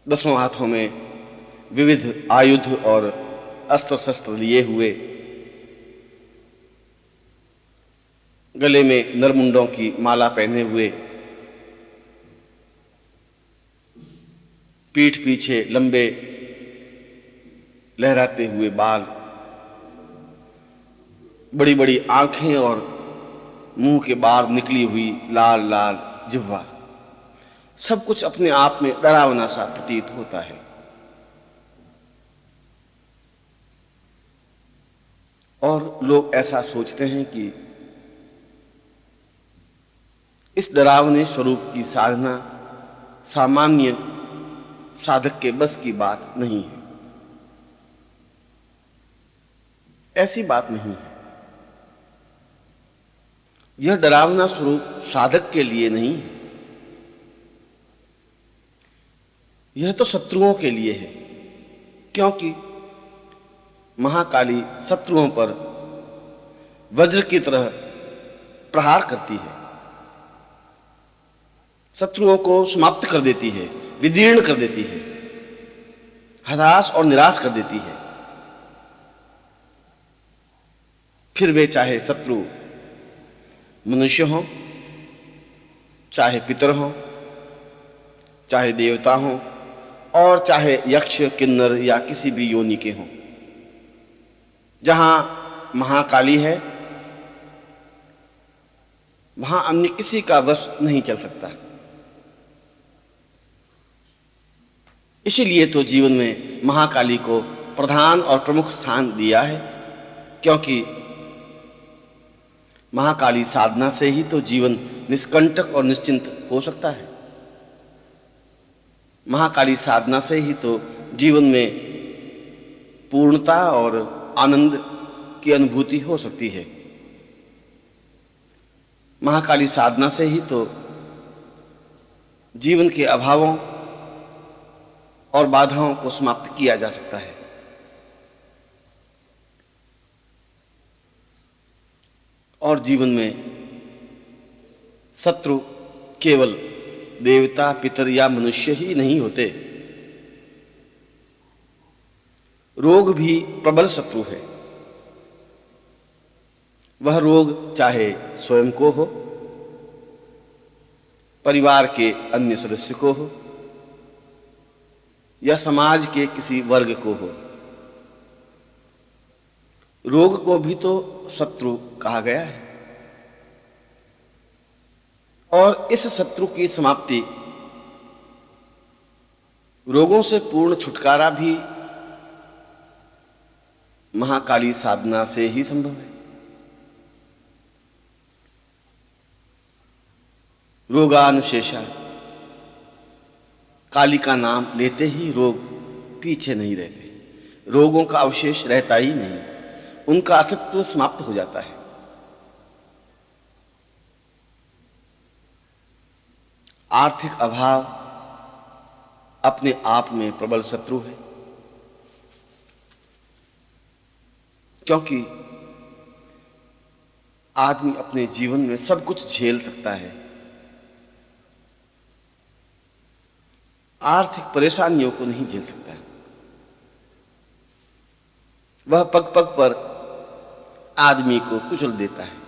10 हाथों में विविध आयुध और अस्त्र शस्त्र लिए हुए, गले में नरमुंडों की माला पहने हुए, पीठ पीछे लंबे लहराते हुए बाल, बड़ी बड़ी आंखें और मुंह के बाहर निकली हुई लाल लाल जिह्वा, सब कुछ अपने आप में डरावना सा प्रतीत होता है। और लोग ऐसा सोचते हैं कि इस डरावने स्वरूप की साधना सामान्य साधक के बस की बात नहीं है। ऐसी बात नहीं है। यह डरावना स्वरूप साधक के लिए नहीं है, यह तो शत्रुओं के लिए है, क्योंकि महाकाली शत्रुओं पर वज्र की तरह प्रहार करती है, शत्रुओं को समाप्त कर देती है, विदीर्ण कर देती है, हताश और निराश कर देती है। फिर वे चाहे शत्रु मनुष्य हों, चाहे पितर हों, चाहे देवता हों और चाहे यक्ष, किन्नर या किसी भी योनि के हों। जहां महाकाली है वहां अन्य किसी का वश नहीं चल सकता। इसीलिए तो जीवन में महाकाली को प्रधान और प्रमुख स्थान दिया है, क्योंकि महाकाली साधना से ही तो जीवन निष्कंटक और निश्चिंत हो सकता है। महाकाली साधना से ही तो जीवन में पूर्णता और आनंद की अनुभूति हो सकती है। महाकाली साधना से ही तो जीवन के अभावों और बाधाओं को समाप्त किया जा सकता है। और जीवन में शत्रु केवल देवता, पितर या मनुष्य ही नहीं होते, रोग भी प्रबल शत्रु है। वह रोग चाहे स्वयं को हो, परिवार के अन्य सदस्य को हो या समाज के किसी वर्ग को हो, रोग को भी तो शत्रु कहा गया है, और इस शत्रु की समाप्ति, रोगों से पूर्ण छुटकारा भी महाकाली साधना से ही संभव है। रोगान शेषा, काली का नाम लेते ही रोग पीछे नहीं रहते, रोगों का अवशेष रहता ही नहीं, उनका अस्तित्व समाप्त हो जाता है। आर्थिक अभाव अपने आप में प्रबल शत्रु है, क्योंकि आदमी अपने जीवन में सब कुछ झेल सकता है, आर्थिक परेशानियों को नहीं झेल सकता। वह पग पग पर आदमी को कुचल देता है,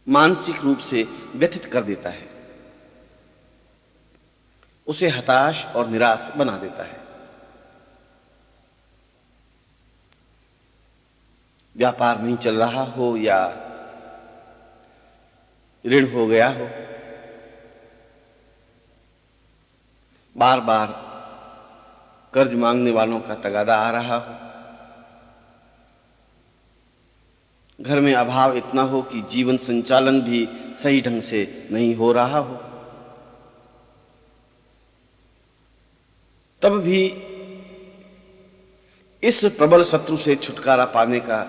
मानसिक रूप से व्यथित कर देता है, उसे हताश और निराश बना देता है। व्यापार नहीं चल रहा हो या ऋण हो गया हो, बार बार कर्ज मांगने वालों का तगादा आ रहा हो, घर में अभाव इतना हो कि जीवन संचालन भी सही ढंग से नहीं हो रहा हो, तब भी इस प्रबल शत्रु से छुटकारा पाने का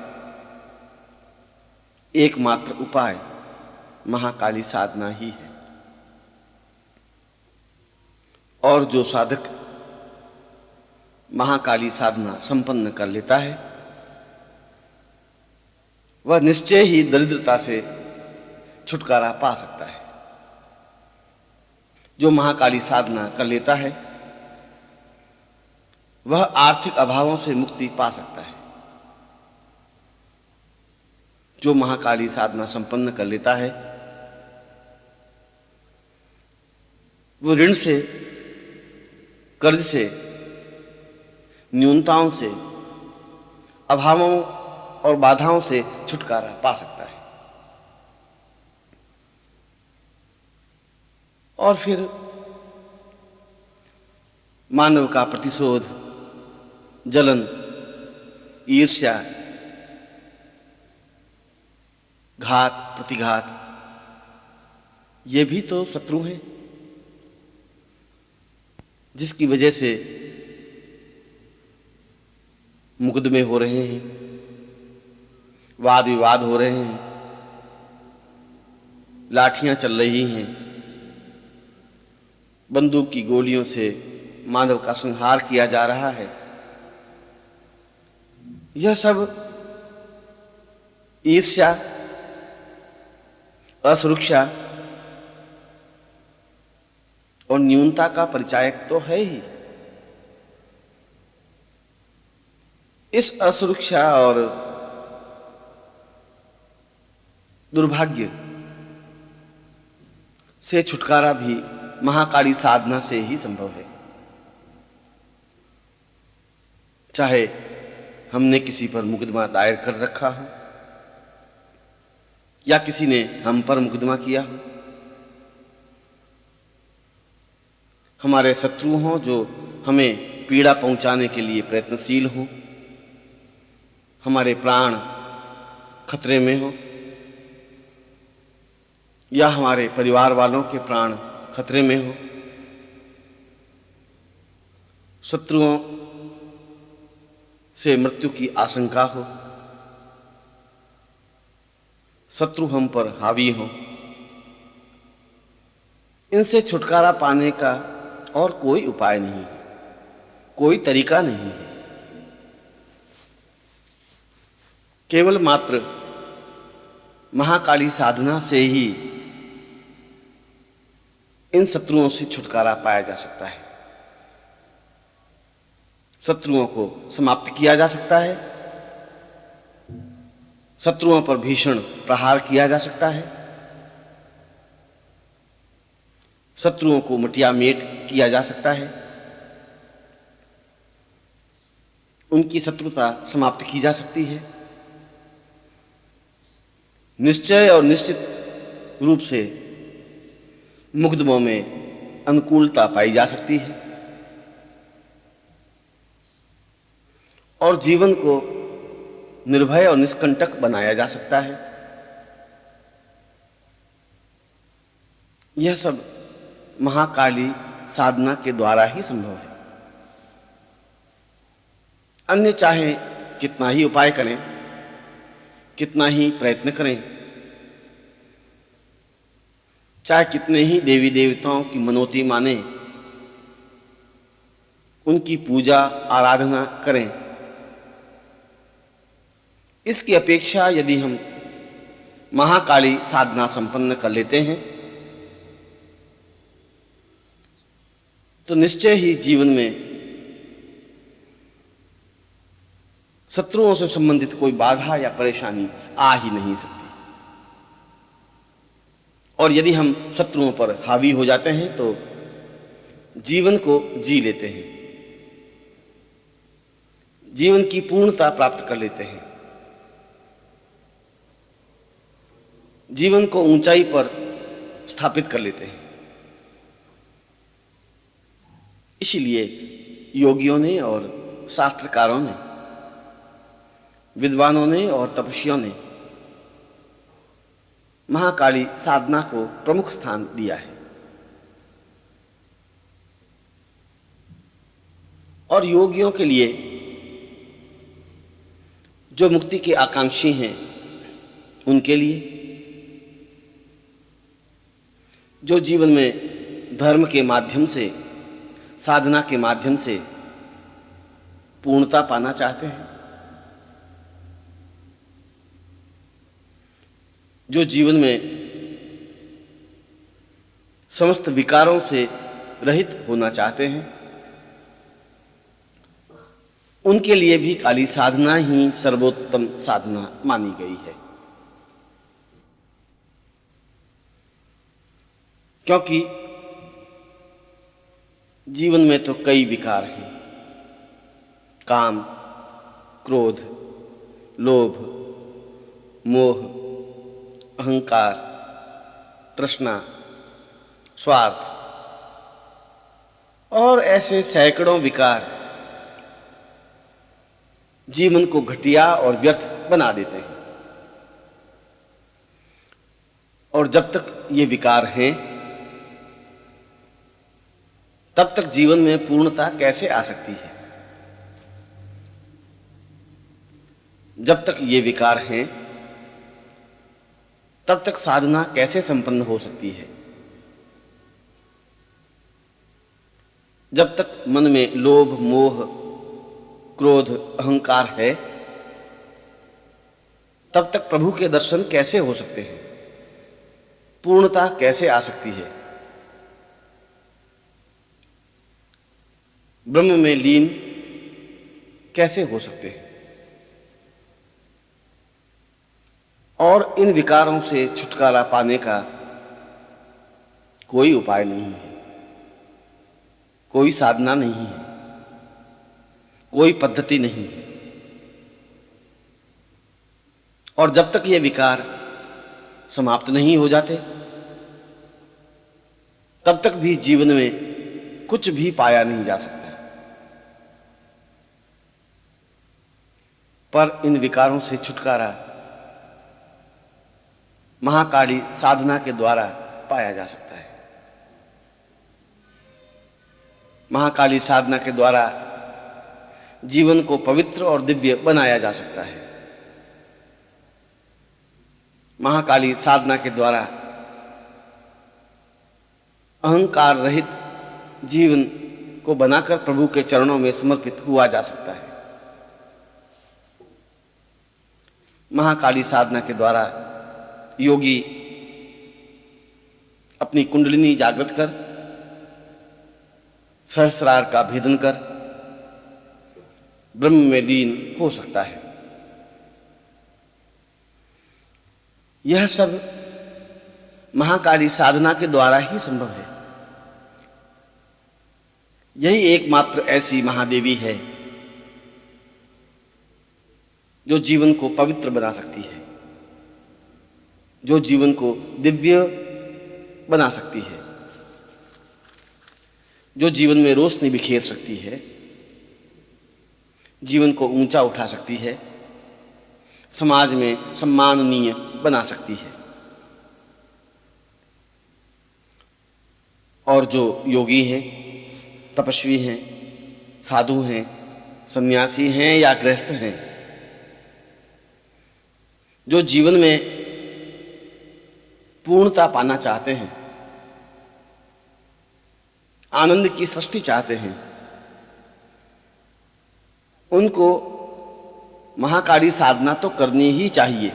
एकमात्र उपाय महाकाली साधना ही है। और जो साधक महाकाली साधना संपन्न कर लेता है, वह निश्चय ही दरिद्रता से छुटकारा पा सकता है। जो महाकाली साधना कर लेता है, वह आर्थिक अभावों से मुक्ति पा सकता है। जो महाकाली साधना संपन्न कर लेता है, वो ऋण से, कर्ज से, न्यूनताओं से, अभावों और बाधाओं से छुटकारा पा सकता है। और फिर मानव का प्रतिशोध, जलन, ईर्ष्या, घात, प्रतिघात, ये भी तो शत्रु हैं, जिसकी वजह से मुकदमे हो रहे हैं, वाद विवाद हो रहे हैं, लाठियां चल रही हैं, बंदूक की गोलियों से मानव का संहार किया जा रहा है। यह सब ईर्ष्या, असुरक्षा और न्यूनता का परिचायक तो है ही। इस असुरक्षा और दुर्भाग्य से छुटकारा भी महाकाली साधना से ही संभव है। चाहे हमने किसी पर मुकदमा दायर कर रखा हो या किसी ने हम पर मुकदमा किया हो, हमारे शत्रु हों जो हमें पीड़ा पहुंचाने के लिए प्रयत्नशील हों, हमारे प्राण खतरे में हो या हमारे परिवार वालों के प्राण खतरे में हो, शत्रुओं से मृत्यु की आशंका हो, शत्रु हम पर हावी हो, इनसे छुटकारा पाने का और कोई उपाय नहीं है, कोई तरीका नहीं है। केवल मात्र महाकाली साधना से ही इन शत्रुओं से छुटकारा पाया जा सकता है, शत्रुओं को समाप्त किया जा सकता है, शत्रुओं पर भीषण प्रहार किया जा सकता है, शत्रुओं को मटियामेट किया जा सकता है, उनकी शत्रुता समाप्त की जा सकती है। निश्चय और निश्चित रूप से मुकदमों में अनुकूलता पाई जा सकती है और जीवन को निर्भय और निष्कंटक बनाया जा सकता है। यह सब महाकाली साधना के द्वारा ही संभव है। अन्य चाहे कितना ही उपाय करें, कितना ही प्रयत्न करें, चाहे कितने ही देवी देवताओं की मनोती माने, उनकी पूजा आराधना करें, इसकी अपेक्षा यदि हम महाकाली साधना संपन्न कर लेते हैं तो निश्चय ही जीवन में शत्रुओं से संबंधित कोई बाधा या परेशानी आ ही नहीं सकती। और यदि हम शत्रुओं पर हावी हो जाते हैं तो जीवन को जी लेते हैं, जीवन की पूर्णता प्राप्त कर लेते हैं, जीवन को ऊंचाई पर स्थापित कर लेते हैं। इसीलिए योगियों ने और शास्त्रकारों ने, विद्वानों ने और तपस्वियों ने महाकाली साधना को प्रमुख स्थान दिया है। और योगियों के लिए, जो मुक्ति के आकांक्षी हैं उनके लिए, जो जीवन में धर्म के माध्यम से, साधना के माध्यम से पूर्णता पाना चाहते हैं, जो जीवन में समस्त विकारों से रहित होना चाहते हैं, उनके लिए भी काली साधना ही सर्वोत्तम साधना मानी गई है। क्योंकि जीवन में तो कई विकार हैं, काम, क्रोध, लोभ, मोह, अहंकार, तृष्णा, स्वार्थ और ऐसे सैकड़ों विकार जीवन को घटिया और व्यर्थ बना देते हैं। और जब तक ये विकार हैं तब तक जीवन में पूर्णता कैसे आ सकती है? जब तक ये विकार हैं तब तक साधना कैसे संपन्न हो सकती है? जब तक मन में लोभ, मोह, क्रोध, अहंकार है तब तक प्रभु के दर्शन कैसे हो सकते हैं? पूर्णता कैसे आ सकती है? ब्रह्म में लीन कैसे हो सकते हैं? और इन विकारों से छुटकारा पाने का कोई उपाय नहीं है, कोई साधना नहीं है, कोई पद्धति नहीं है। और जब तक ये विकार समाप्त नहीं हो जाते तब तक भी जीवन में कुछ भी पाया नहीं जा सकता। पर इन विकारों से छुटकारा महाकाली साधना के द्वारा पाया जा सकता है। महाकाली साधना के द्वारा जीवन को पवित्र और दिव्य बनाया जा सकता है। महाकाली साधना के द्वारा अहंकार रहित जीवन को बनाकर प्रभु के चरणों में समर्पित हुआ जा सकता है। महाकाली साधना के द्वारा योगी अपनी कुंडलिनी जागृत कर, सहस्रार का भेदन कर ब्रह्म में लीन हो सकता है। यह सब महाकाली साधना के द्वारा ही संभव है। यही एकमात्र ऐसी महादेवी है जो जीवन को पवित्र बना सकती है, जो जीवन को दिव्य बना सकती है, जो जीवन में रोशनी बिखेर सकती है, जीवन को ऊंचा उठा सकती है, समाज में सम्माननीय बना सकती है। और जो योगी हैं, तपस्वी हैं, साधु हैं, सन्यासी हैं या गृहस्थ हैं, जो जीवन में पूर्णता पाना चाहते हैं, आनंद की सृष्टि चाहते हैं, उनको महाकाली साधना तो करनी ही चाहिए,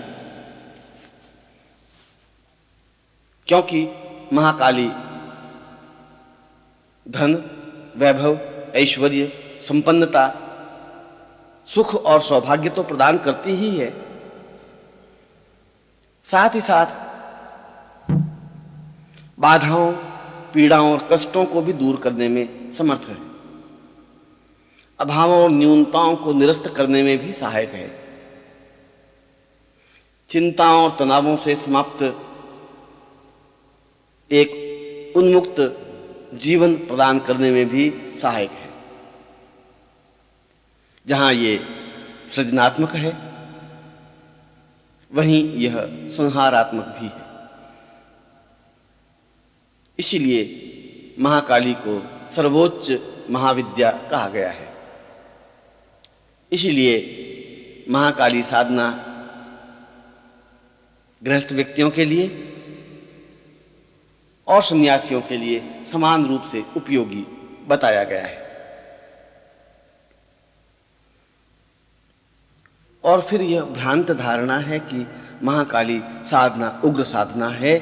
क्योंकि महाकाली धन, वैभव, ऐश्वर्य, संपन्नता, सुख और सौभाग्य तो प्रदान करती ही है, साथ ही साथ बाधाओं, पीड़ाओं और कष्टों को भी दूर करने में समर्थ है, अभावों और न्यूनताओं को निरस्त करने में भी सहायक है, चिंताओं और तनावों से समाप्त एक उन्मुक्त जीवन प्रदान करने में भी सहायक है। जहां ये सृजनात्मक है, वहीं यह संहारात्मक भी है। इसीलिए महाकाली को सर्वोच्च महाविद्या कहा गया है। इसीलिए महाकाली साधना गृहस्थ व्यक्तियों के लिए और सन्यासियों के लिए समान रूप से उपयोगी बताया गया है। और फिर यह भ्रांत धारणा है कि महाकाली साधना उग्र साधना है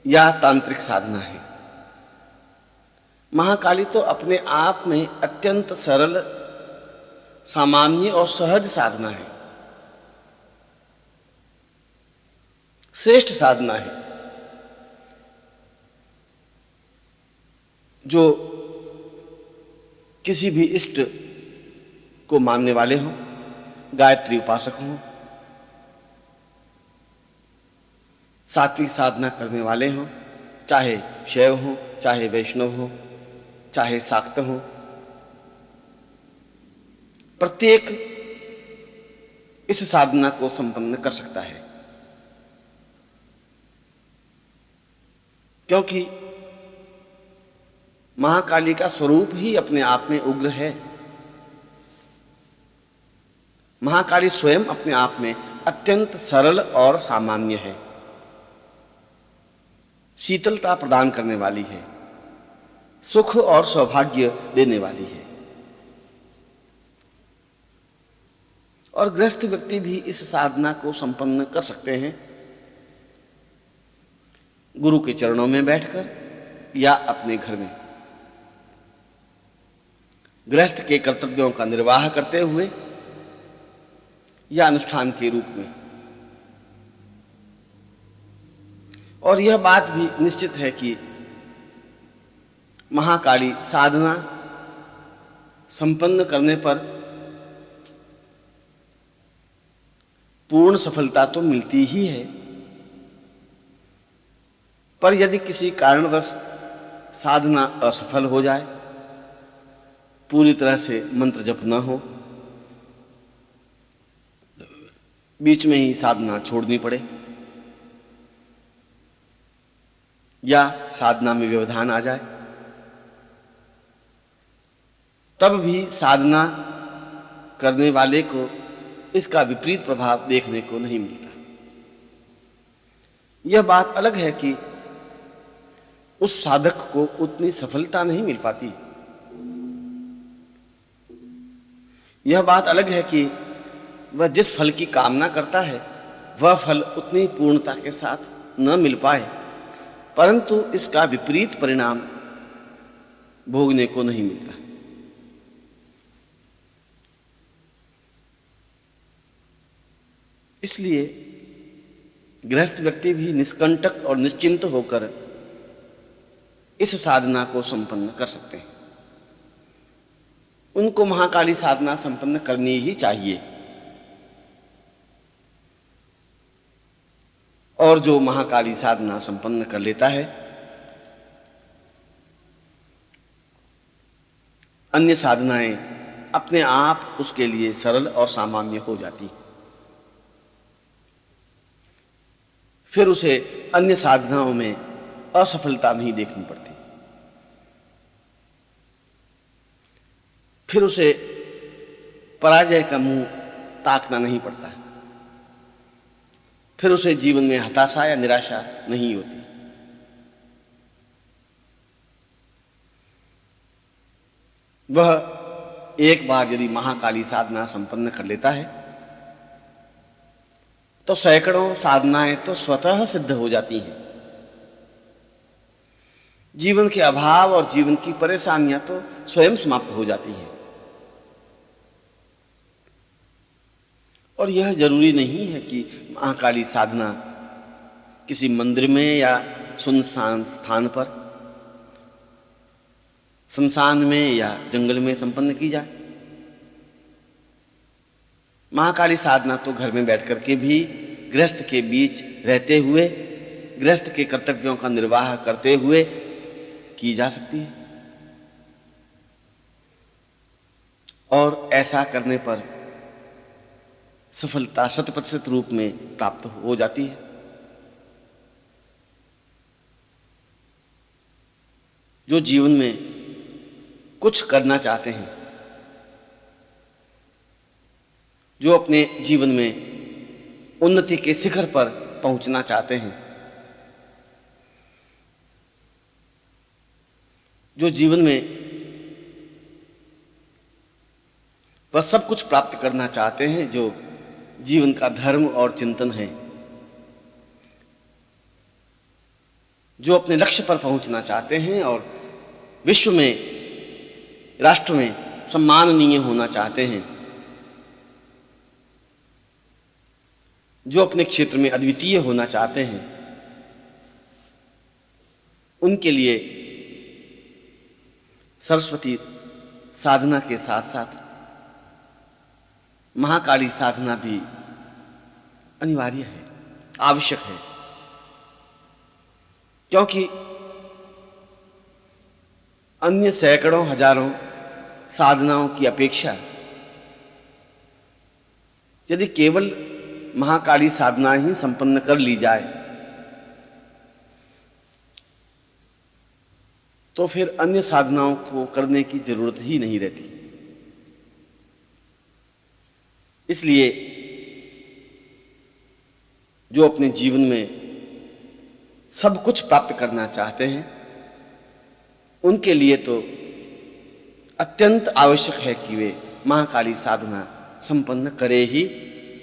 या तांत्रिक साधना है। महाकाली तो अपने आप में अत्यंत सरल, सामान्य और सहज साधना है, श्रेष्ठ साधना है, जो किसी भी इष्ट को मानने वाले हों, गायत्री उपासक हों, सात्विक साधना करने वाले हों, चाहे शैव हों, चाहे वैष्णव हों, चाहे शाक्त हों, प्रत्येक इस साधना को संपन्न कर सकता है, क्योंकि महाकाली का स्वरूप ही अपने आप में उग्र है। महाकाली स्वयं अपने आप में अत्यंत सरल और सामान्य है, शीतलता प्रदान करने वाली है, सुख और सौभाग्य देने वाली है। और गृहस्थ व्यक्ति भी इस साधना को संपन्न कर सकते हैं, गुरु के चरणों में बैठकर या अपने घर में, गृहस्थ के कर्तव्यों का निर्वाह करते हुए या अनुष्ठान के रूप में। और यह बात भी निश्चित है कि महाकाली साधना संपन्न करने पर पूर्ण सफलता तो मिलती ही है, पर यदि किसी कारणवश साधना असफल हो जाए, पूरी तरह से मंत्र जप न हो, बीच में ही साधना छोड़नी पड़े या साधना में व्यवधान आ जाए, तब भी साधना करने वाले को इसका विपरीत प्रभाव देखने को नहीं मिलता। यह बात अलग है कि उस साधक को उतनी सफलता नहीं मिल पाती। यह बात अलग है कि वह जिस फल की कामना करता है वह फल उतनी पूर्णता के साथ न मिल पाए, परंतु इसका विपरीत परिणाम भोगने को नहीं मिलता। इसलिए गृहस्थ व्यक्ति भी निष्कंटक और निश्चिंत होकर इस साधना को संपन्न कर सकते हैं। उनको महाकाली साधना संपन्न करनी ही चाहिए, और जो महाकाली साधना संपन्न कर लेता है, अन्य साधनाएं अपने आप उसके लिए सरल और सामान्य हो जाती। फिर उसे अन्य साधनाओं में असफलता नहीं देखनी पड़ती। फिर उसे पराजय का मुंह ताकना नहीं पड़ता है। फिर उसे जीवन में हताशा या निराशा नहीं होती। वह एक बार यदि महाकाली साधना संपन्न कर लेता है तो सैकड़ों साधनाएं तो स्वतः सिद्ध हो जाती हैं। जीवन के अभाव और जीवन की परेशानियां तो स्वयं समाप्त हो जाती हैं। और यह जरूरी नहीं है कि महाकाली साधना किसी मंदिर में या सुनसान स्थान पर, शमशान में या जंगल में संपन्न की जाए। महाकाली साधना तो घर में बैठ करके भी गृहस्थ के बीच रहते हुए, गृहस्थ के कर्तव्यों का निर्वाह करते हुए की जा सकती है। और ऐसा करने पर सफलता 100% रूप में प्राप्त हो जाती है। जो जीवन में कुछ करना चाहते हैं, जो अपने जीवन में उन्नति के शिखर पर पहुंचना चाहते हैं, जो जीवन में वह सब कुछ प्राप्त करना चाहते हैं जो जीवन का धर्म और चिंतन है, जो अपने लक्ष्य पर पहुंचना चाहते हैं और विश्व में, राष्ट्र में सम्माननीय होना चाहते हैं, जो अपने क्षेत्र में अद्वितीय होना चाहते हैं, उनके लिए सरस्वती साधना के साथ साथ महाकाली साधना भी अनिवार्य है, आवश्यक है। क्योंकि अन्य सैकड़ों हजारों साधनाओं की अपेक्षा यदि केवल महाकाली साधना ही संपन्न कर ली जाए तो फिर अन्य साधनाओं को करने की जरूरत ही नहीं रहती। इसलिए जो अपने जीवन में सब कुछ प्राप्त करना चाहते हैं, उनके लिए तो अत्यंत आवश्यक है कि वे महाकाली साधना संपन्न करे ही,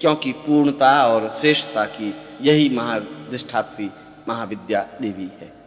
क्योंकि पूर्णता और श्रेष्ठता की यही महाधिष्ठात्री महाविद्या देवी है।